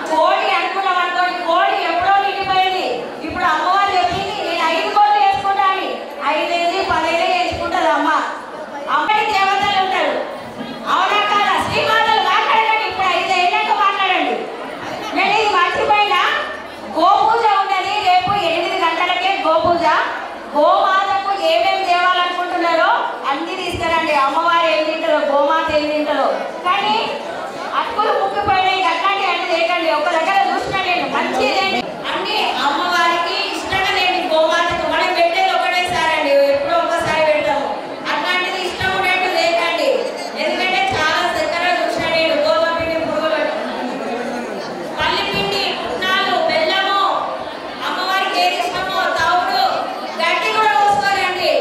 [SPEAKER 5] కోడి అనుకున్నాం అనుకోండి కోడి ఎప్పుడో నిండిపోయింది ఇప్పుడు అమ్మవారు చెప్పింది నేను 5 కోట్లు వేసుకుంటాను 5 10 వేసుకుంటుంది అమ్మడి దేవతలు ఉంటారు అవునా కాదా శ్రీమాతలు మాట్లాడండి ఇప్పుడు 5 ఏళ్ళక మాట్లాడండి నేను ఇది మర్చిపోయినా గోపూజ ఉన్నది రేపు 8 గంటలకే గోపూజ గోమాతకు ఏమేమి తేవాలనుకుంటున్నారో అన్ని తీసుకురండి అమ్మవారు ఏం తింటారో గోమాత ఏం తింటారో కానీ అక్కులు ముక్కిపోయినాయి అట్లాంటి అన్ని తేకండి ఒక దగ్గర చూసినా నేను మంచిదేంటి అన్ని అమ్మవారికి ఇష్టంగా లేండి గోమాతకు మనం పెట్టేది ఒకటేసారండి ఎప్పుడో ఒకసారి పెడతాము అట్లాంటిది ఇష్టం ఉండేట్టు లేకండి ఎందుకంటే చాలా దగ్గర చూసినా నేను గోధుమ పిండి పురుగులు పల్లి పిండి పుట్నాలు బెల్లము అమ్మవారికి ఏది ఇష్టమో తవుడు గడ్డి కూడా పోసుకోరండి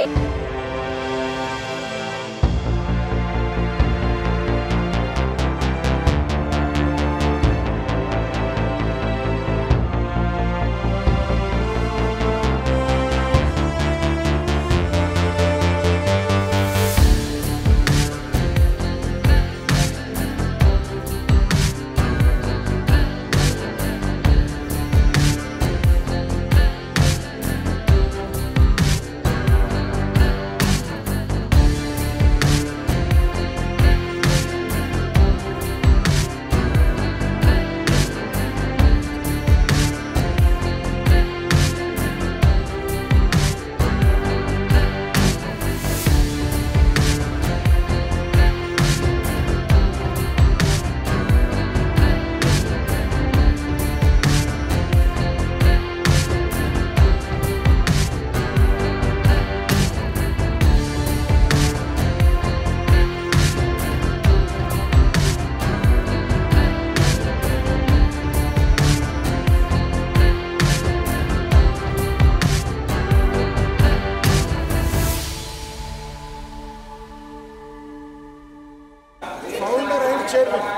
[SPEAKER 1] ఫౌండర్ అండ్ చైర్మన్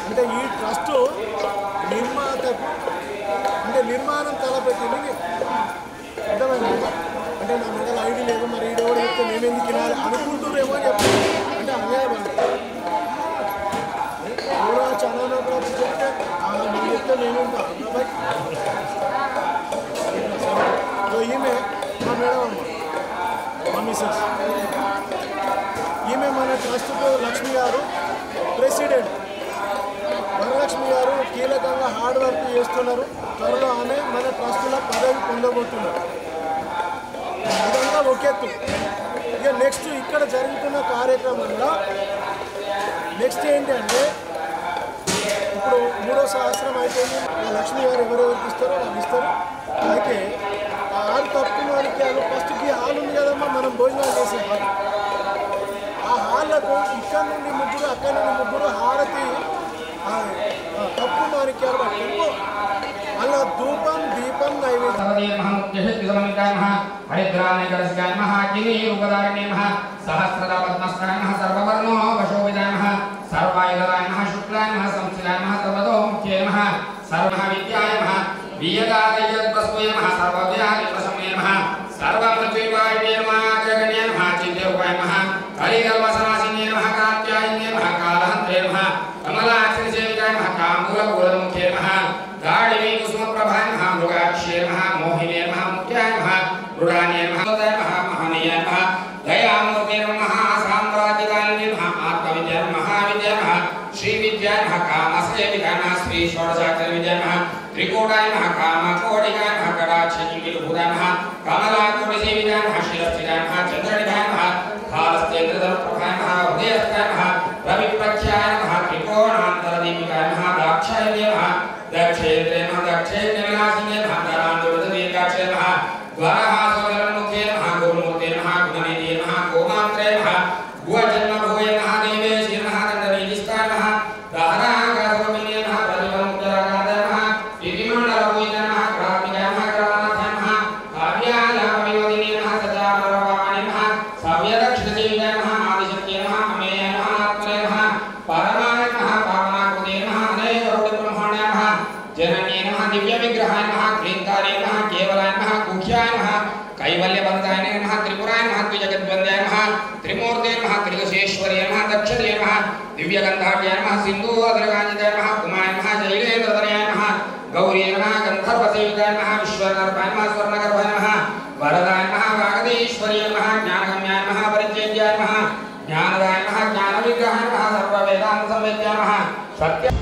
[SPEAKER 1] అంటే ఈ ట్రస్ట్ నిర్మాతకు అంటే నిర్మాణం తలపెట్టింది అర్థమైంది అంటే నా దగ్గర ఐడి లేదు మరి ఈడో చెప్తే మేమెందుకు తినాలి అనుకుంటున్నారేమో అని చెప్తాను అంటే అన్యాయం ఎవరో చాలా చెప్తే మేము చెప్తే మేముంటాం ఈమె మా మేడం అమ్మ మా మిస్సెస్ ఈమె మన ట్రస్ట్కు లక్ష్మి గారు ప్రెసిడెంట్ వరలక్ష్మి గారు కీలకంగా హార్డ్ వర్క్ చేస్తున్నారు త్వరలో ఆమె మన ట్రస్టులో పదవి పొందబోతున్నారు ఇదంతా ఒకెత్తు ఇక నెక్స్ట్ ఇక్కడ జరుగుతున్న కార్యక్రమంలో నెక్స్ట్ ఏంటి అంటే ఇప్పుడు 3వ సంవత్సరం అయిపోయింది. లక్ష్మి గారు ఎవరెవరికి ఇస్తారో వాళ్ళు ఇస్తారు. అయితే ఆ హాల్ తప్పు మనకి ఫస్ట్కి హాల్ ఉంది కదమ్మా, మనం భోజనాలు చేసే హాల్. ఆ హాల్లకు ఇక్కడ నుండి ముగ్గురు అక్కడ నుండి ముగ్గురు హారతి తప్పు మాణిక్యాలు పట్టుకో అలా ధూపం దీపం నైవేద్యం
[SPEAKER 2] त्रिकोटाय नमः कामकोटिकाय नमः कटाक्षिभूताय नमः कमलाकोटिसेविताय नमः शिरस्थिताय नमः चन्द्रनिभाय नमः फालस्तेन्द्रधनुप्रभाय नमः उदयस्ताय नमः रविप्रख्याय नमः त्रिकोणान्तरदीपिकाय नमः दाक्षायणे नमः दक्षेन्द्रे नमः दक्षेन्द्रविलासिने नमः धरान्दोलदीर्घाक्षे नमः द्वारहासोदरन्मुखे नमः गुरुमूर्ते नमः गुणनिधे नमः गोमात्रे नमः गुहजन्मभुवे नमः देवेशे नमः दण्डनीतिस्ताय नमः दहराकासोमिने नमः प्रतिममुक्तरागाय नमः विधिमण्डलभूषिते नमः प्रात्मिकाय नमः ग्रहणाथाय नमः काव्यालापविनोदिने नमः सदानरवाणि नमः सव्यदक्षिणदेविताय नमः आदिशक्त्यै नमः अमेयाय नमः आत्मने नमः परमाय नमः पावनाकृते नमः अनेककोटिब्रह्माण्डाय नमः जनन्ये नमः दिव्यविग्रहाय नमः क्लीन्कारे नमः केवलाय नमः कुख्याय नमः कैवल्यवन्ताय नमः त्रिपुराय नमः द्विजगद्वन्द्याय नमः त्रिमूर्ते नमः त्रिदशेश्वर्ये नमः दक्षते नमः दिव्यगन्धाढ्याय नमः सिन्धूरगाञ्जिताय नमः कुमाय नमः शैलेन्द्रतनयाय नमः गौरी नमः गन्धर्वसेविताय नमः विश्वगर्भाय नमः स्वर्णगर्भाय नमः वरदाय नमः वागदेश्वर्याय नमः ज्ञानगम्याय नमः परिचेद्याय नमः ज्ञानदाय नमः ज्ञानविग्रहाय नमः सर्ववेदान्तसंवेद्याय नमः सत्य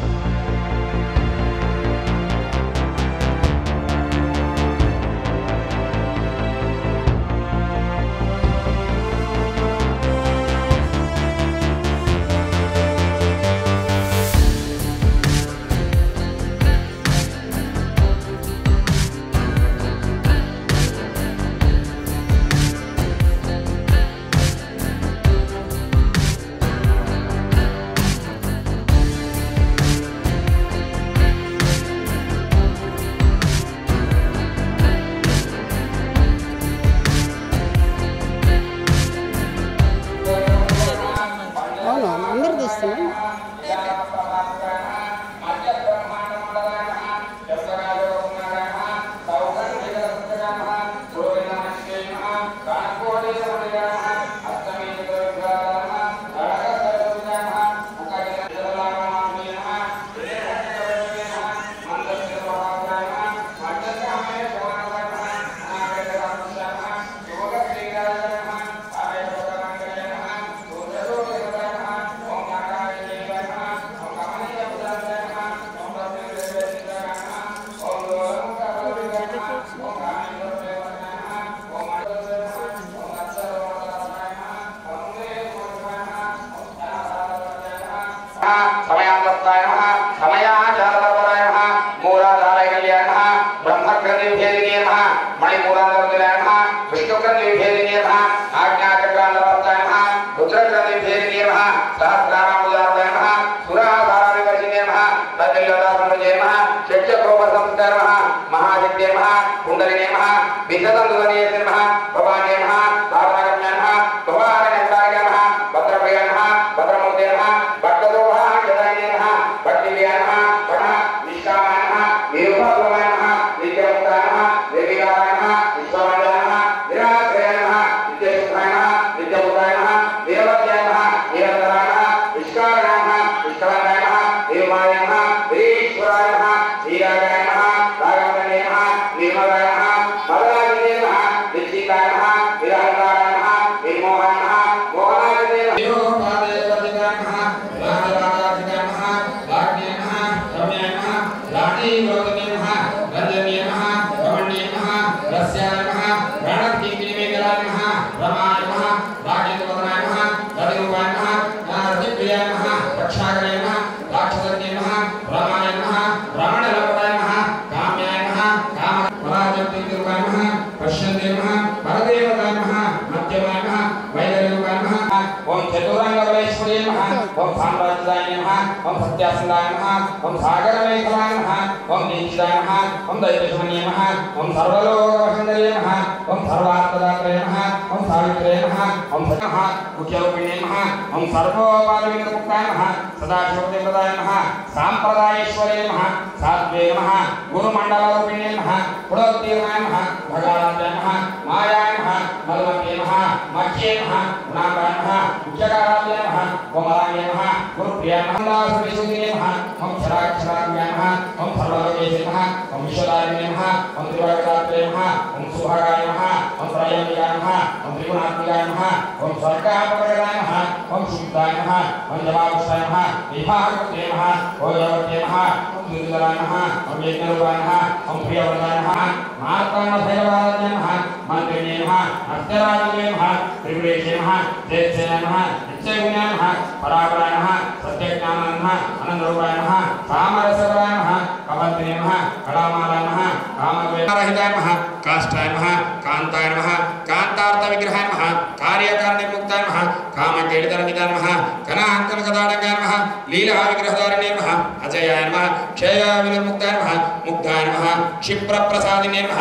[SPEAKER 2] रक्षाकरे नमः राक्षसर्गे नमः रामाय नमः रावणलवणाय नमः काम्याय नमः कामपराजक्तिरूपाय नमः पश्यन्ते नमः परदेवताय नमः मध्यमाय नमः वैदरूपाय नमः ओम चतुरंगबलेश्वर्ये नमः ओम साम्राज्यदाय नमः ओम सत्यासंदाय नमः ओम सागरमेखलाय नमः ओम दीक्षिताय नमः ओम दैत्यशमन्ये नमः ओम सर्वलोकवसुन्धरे नमः ओम सर्वार्थदात्रे नमः ओम सावित्रे नमः ओम सत्नमः मुख्यरूपिणे नमः ओम सर्वोपालविन्दमुक्ताय नमः सदाशिवदेवताय नमः सांप्रदायेश्वर्ये नमः साध्वे नमः गुरुमण्डलरूपिणे नमः पुरोत्तीर्णाय नमः भगवानाय नमः मायाय नमः मलमते नमः मह्ये नमः गुणाकाय नमः मुख्यकाराय नमः ओमराय नमः गुरुप्रियाय नमः दासविशुद्धिने नमः ओम क्षराक्षराय नमः ओम सर्वलोकेशे नमः ओम विश्वदारिणे नमः ओम त्रिवर्गदात्रे नमः ओम सुभागाय नमः ओम त्रयम्बिकाय नमः ओम त्रिगुणात्मिकाय नमः ओम स्वर्गापवर्गाय नमः ओम शुद्धाय नमः ओम जवाकुष्ठाय नमः विभागवते नमः ओम जगवते नमः ओम दुर्गलाय नमः ओम यज्ञरूपाय नमः ओम प्रियवराय नमः मार्ताण्डभैरवाय नमः मंत्रिणे नमः अक्षराजने नमः त्रिपुरेशे नमः जयसेनाय नमः नित्यगुण्याय नमः परापराय नमः सत्यज्ञानाय नमः आनन्दरूपाय नमः कामरसवराय नमः कवन्त्रे नमः कलामालाय नमः कामद्वैतारहिताय नमः काष्ठाय नमः कान्ताय नमः कान्तार्थविग्रहाय नमः कार्यकारणनिर्मुक्ताय नमः कामकेलितरहिताय नमः कनाङ्कनकदाडकाय नमः लीलाविग्रहधारिणे नमः अजयाय नमः क्षयविनिर्मुक्ताय नमः मुग्धाय नमः क्षिप्रप्रसादिने नमः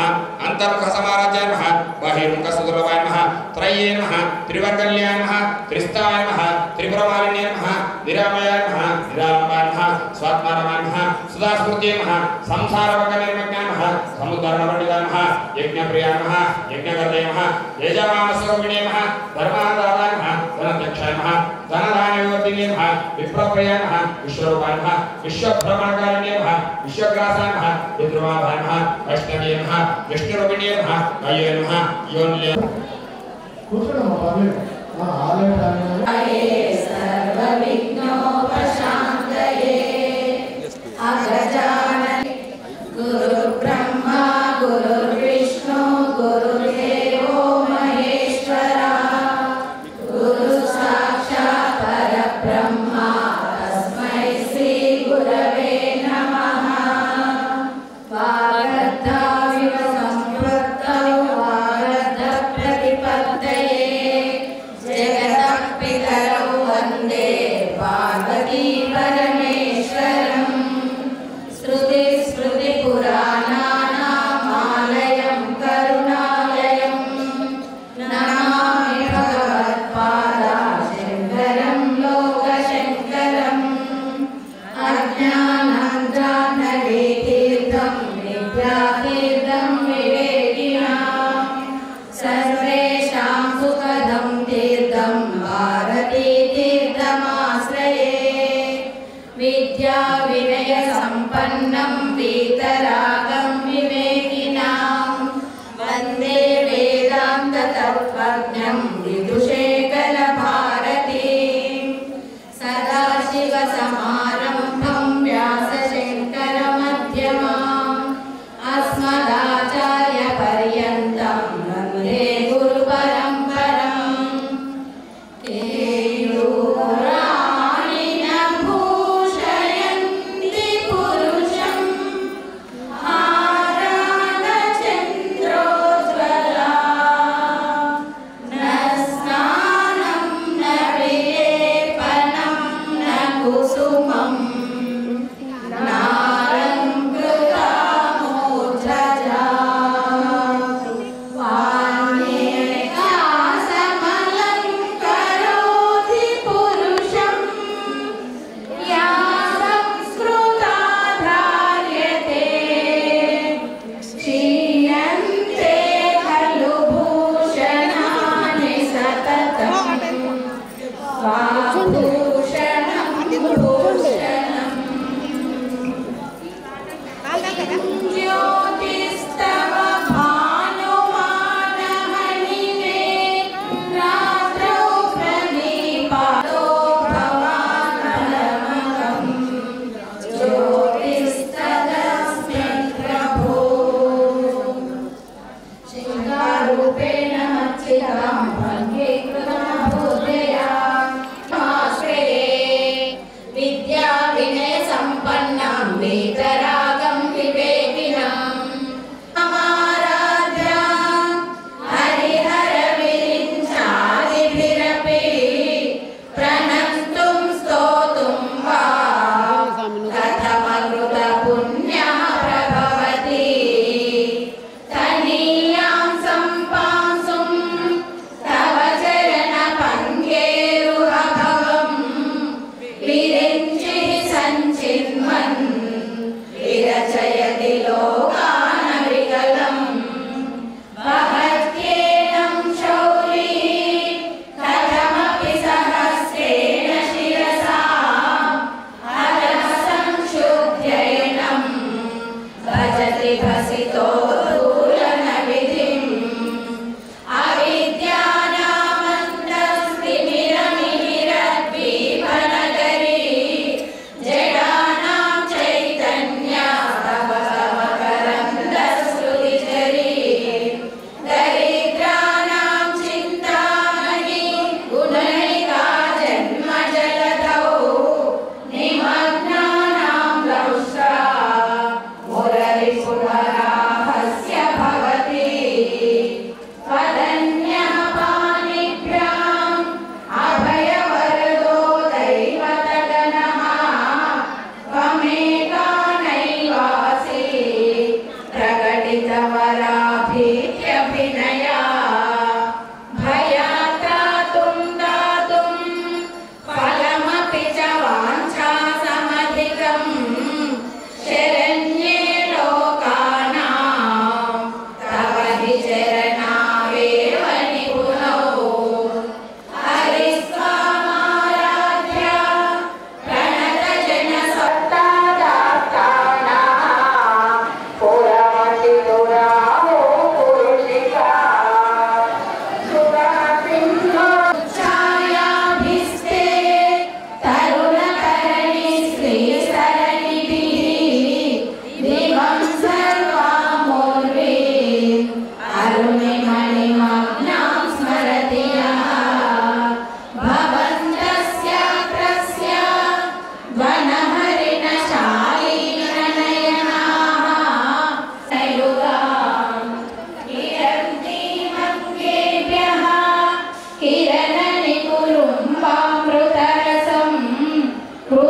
[SPEAKER 2] अंतर्मुखसमाराध्याय नमः बहिर्मुखसुदुर्लभाय नमः त्रय्ये नमः त्रिवर्गल्याय नमः त्रिस्ताय नमः त्रिपुरमालिन्ये नमः विरामयाय नमः विरामयाय नमः स्वात्मारमाय नमः सुधास्मृत्ये नमः संसारभङ्गनिर्मग्नाय नमः समुद्धारणपण्डिताय नमः यज्ञप्रियाय नमः यज्ञकर्ताय नमः यजमानस्वरूपिणे नमः धर्मादाय नमः धनाध्यक्षाय नमः धनधान्यवर्तिने नमः विप्रप्रियाय नमः विश्वरूपाय नमः विश्वभ्रमणकारिणे नमः विश्वग्रासाय नमः विद्रुमाभाय नमः वैष्णवे नमः विष्णुरूपिणे नमः अये नमः योन्ले
[SPEAKER 1] కూర్చోండి పర్లేదు ఆలయం
[SPEAKER 5] सर्वविघ्नोपशान्तये अगजानने गुरुर्ब्रह्मा गुरुर्विष्णु गुरुर्देवो महेश्वरा गुरुसाक्षात् परब्रह्मा तस्मै श्री गुरवे नमः वागर्धाविव सम्पृक्तौ वागर्धप्रतिपत्तये जगतः पितरौ वन्दे पार्वती परमेश्वरम् श्रुतिस्मृतिपुराणानामालयं करुणालयं नमामि भगवत्पादा शङ्करं लोकशङ्करम् अज्ञानाञ्जनतीर्थं विद्यातीर्थं विवेकिनां सर्वेषां सुखदं तीर्थं भारतीतीर्थमाश्रये विद्या विनय संपन्नं वीतरागं विवेकिनां वन्दे वेदान्त तत्त्वज्ञं विदुषेखर भारतीं सदाशिव समारम्भं व्यासशङ्कर मध्यमाम् अस्मदाचार्य पर्यन्तं वन्दे गुरुपरम्पराम् केयूराणि न भूषयन्ति पुरुषं आराधचन्द्रोज्ज्वला न स्नानं न विलेपनं न कुसुम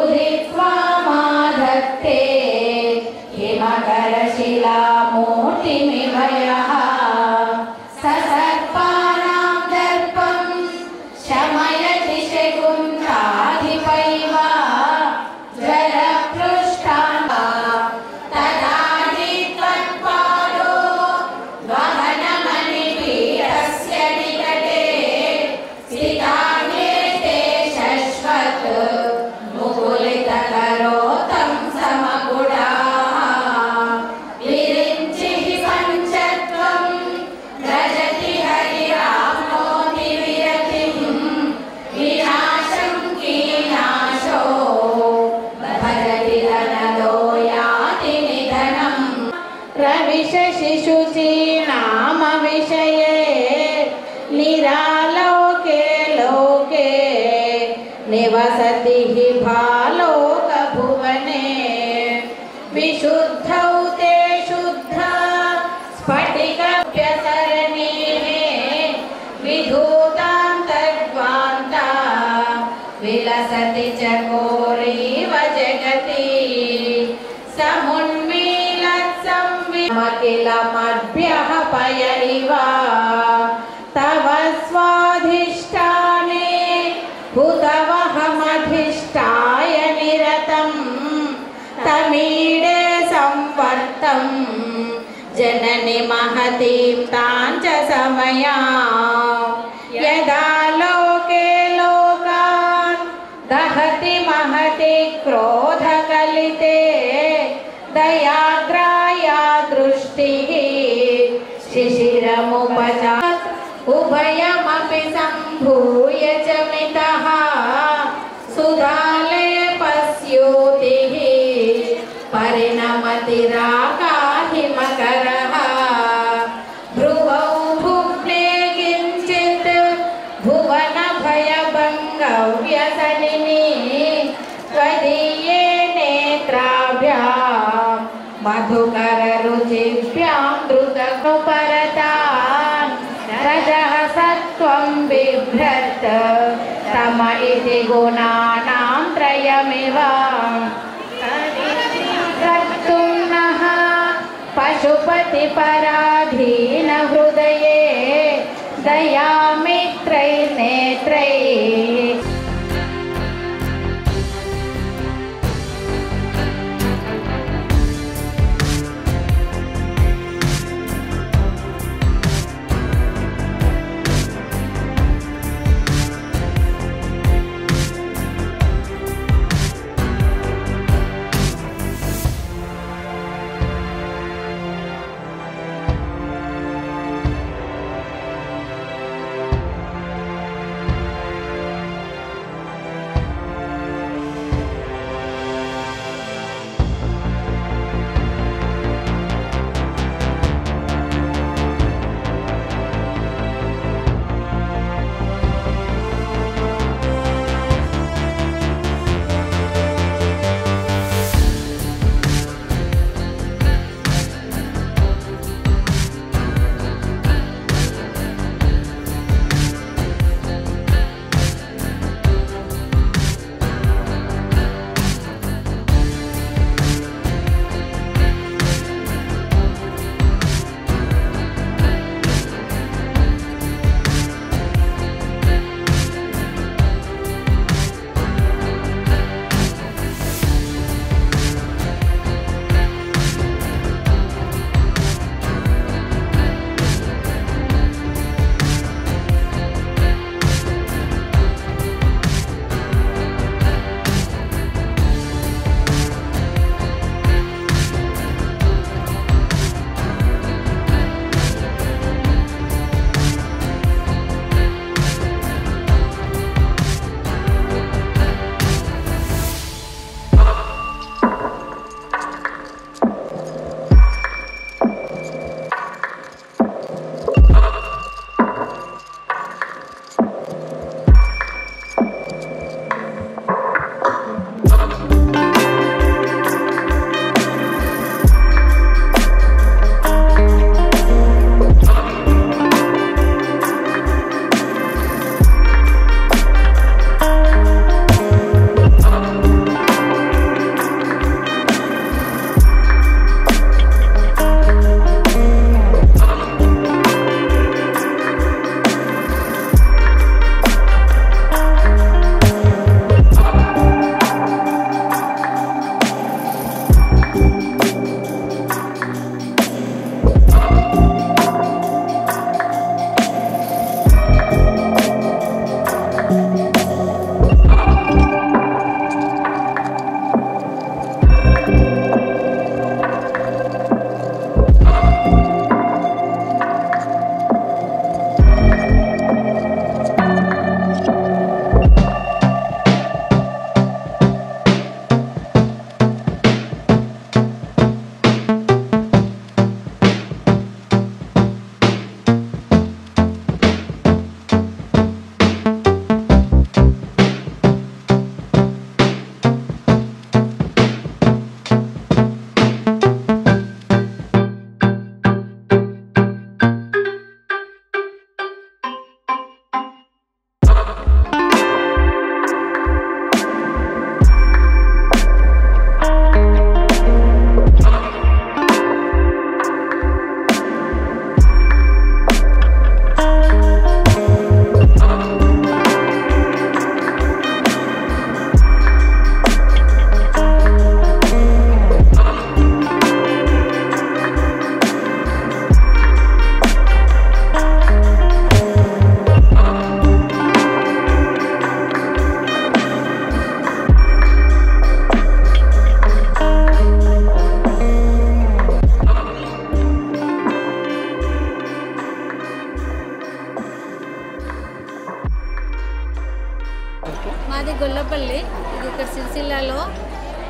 [SPEAKER 5] उदित्वा माधत्ते हिमकरशिलामूर्तिमिव यः सर्पाणां दर्पं शमयति शकुन्ताधिपैव जलपृष्ठान् तदानीं त्वत्पादो वहनमणिपीठस्य निकटे स्थितान्येते शश्वत् मुकुलितकरोतं समकुडाः विरिञ्चिः पञ्चत्वं व्रजति हरिराप्नोति विरतिं विनाशं कीनाशो भजति धनदो याति निधनम् रविशशिशुचीनामविषये निरालोके लोके निवसति हि भालोकभुवने विशुद्धौ ते शुद्धा स्फटिकव्यसरणीः विधूतां तद्वान्ता विलसति चकोरीव जगति समुन्मीलत्संविमकिलमद्भ्यः पय इव तव स्वाधिष्ठाने हुतवहमधिष्ठाय निरतं तमीडे संवर्तं जननि महतीं तां च समया यदा लोके लोकान् दहति महति क्रोधकलिते दयाग्राया दृष्टिः शिशिरमुपचात् उभयमपि सम्भूय च मितः सुधालेपस्योतिः परिणमति राकाहिमकरः भ्रुवौ भुग्ने किञ्चित् भुवनभयभङ्गव्यसनिनि त्वदीये नेत्राभ्यां मधुकररुचिभ्यां द्रुतकुपरतान् रजः सत्त्वं बिभ्रत् तम इति गुणानां त्रयमिव रक्तुं नः पशुपतिपराधीनहृदये दयामित्रैर्नेत्रैः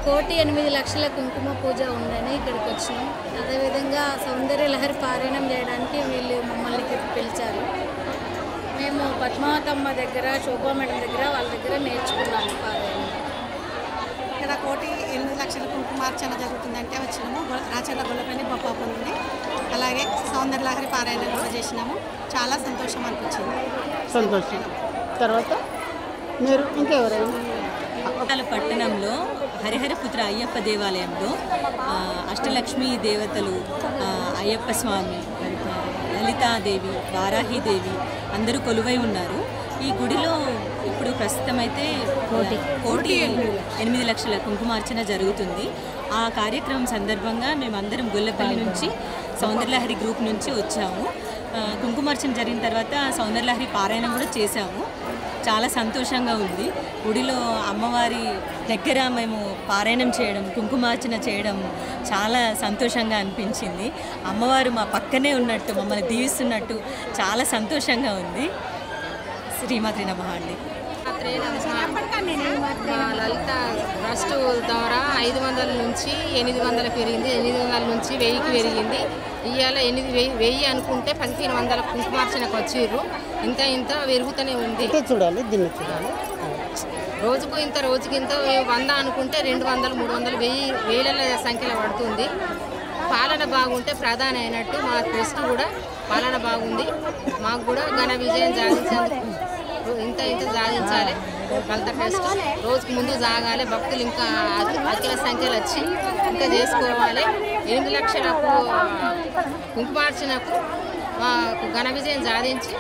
[SPEAKER 6] 1,08,00,000 కుంకుమ పూజ ఉందని ఇక్కడికి వచ్చినాం. అదేవిధంగా సౌందర్య లహరి పారాయణం చేయడానికి వీళ్ళు మమ్మల్ని పిలిచారు. మేము పద్మావతమ్మ దగ్గర, శోభా మేడం దగ్గర, వాళ్ళ దగ్గర నేర్చుకున్నాము పారాయణం.
[SPEAKER 7] ఇక్కడ 1,08,00,000 కుంకుమార్చన జరుగుతుందంటే వచ్చినాము. రాచర్ల గొల్లపల్లి బొప్పాపల్లి, అలాగే సౌందర్య లహరి పారాయణం కూడా చేసినాము. చాలా సంతోషం అనిపించింది.
[SPEAKER 3] సంతోషం. తర్వాత మీరు ఇంకెవరైనా
[SPEAKER 8] పట్టణంలో హరిహరపుత్ర అయ్యప్ప దేవాలయంలో అష్టలక్ష్మీ దేవతలు, అయ్యప్ప స్వామి, లలితాదేవి, వారాహిదేవి అందరూ కొలువై ఉన్నారు. ఈ గుడిలో ఇప్పుడు ప్రస్తుతం అయితే 1,08,00,000 కుంకుమార్చన జరుగుతుంది. ఆ కార్యక్రమం సందర్భంగా మేమందరం గొల్లపల్లి నుంచి సౌందర్యలహరి గ్రూప్ నుంచి వచ్చాము. కుంకుమార్చన జరిగిన తర్వాత సౌందర్యలహరి పారాయణం కూడా చేశాము. చాలా సంతోషంగా ఉంది. గుడిలో అమ్మవారి దగ్గర మేము పారాయణం చేయడం, కుంకుమార్చన చేయడం చాలా సంతోషంగా అనిపించింది. అమ్మవారు మా పక్కనే ఉన్నట్టు, మమ్మల్ని దీవిస్తున్నట్టు చాలా సంతోషంగా ఉంది. శ్రీమాత్రి నమః అండి.
[SPEAKER 9] లలిత ట్రస్ట్ ద్వారా 500 నుంచి 800 పెరిగింది, 800 నుంచి 1000కి పెరిగింది. ఇవాళ 1000 అనుకుంటే 1,500 కుంకుమార్చనకు వచ్చిర్రు. ఇంత పెరుగుతూనే ఉంది.
[SPEAKER 3] చూడాలి, దీన్ని చూడాలి.
[SPEAKER 9] రోజుకు ఇంత 100 అనుకుంటే 200, 300, 1000 వేల సంఖ్యలో పడుతుంది. పాలన బాగుంటే ప్రధాన అయినట్టు మా ట్రస్ట్ కూడా పాలన బాగుంది. మాకు కూడా ఘన విజయం సాధించేందుకు ఇంత సాధించాలి. లలిత ట్రస్ట్ రోజుకు ముందు సాగాలి. భక్తులు ఇంకా అఖిల సంఖ్యలో వచ్చి ఇంకా చేసుకోవాలి. 8 లక్షల కుంకుమార్చనకు మాకు ఘన విజయం సాధించి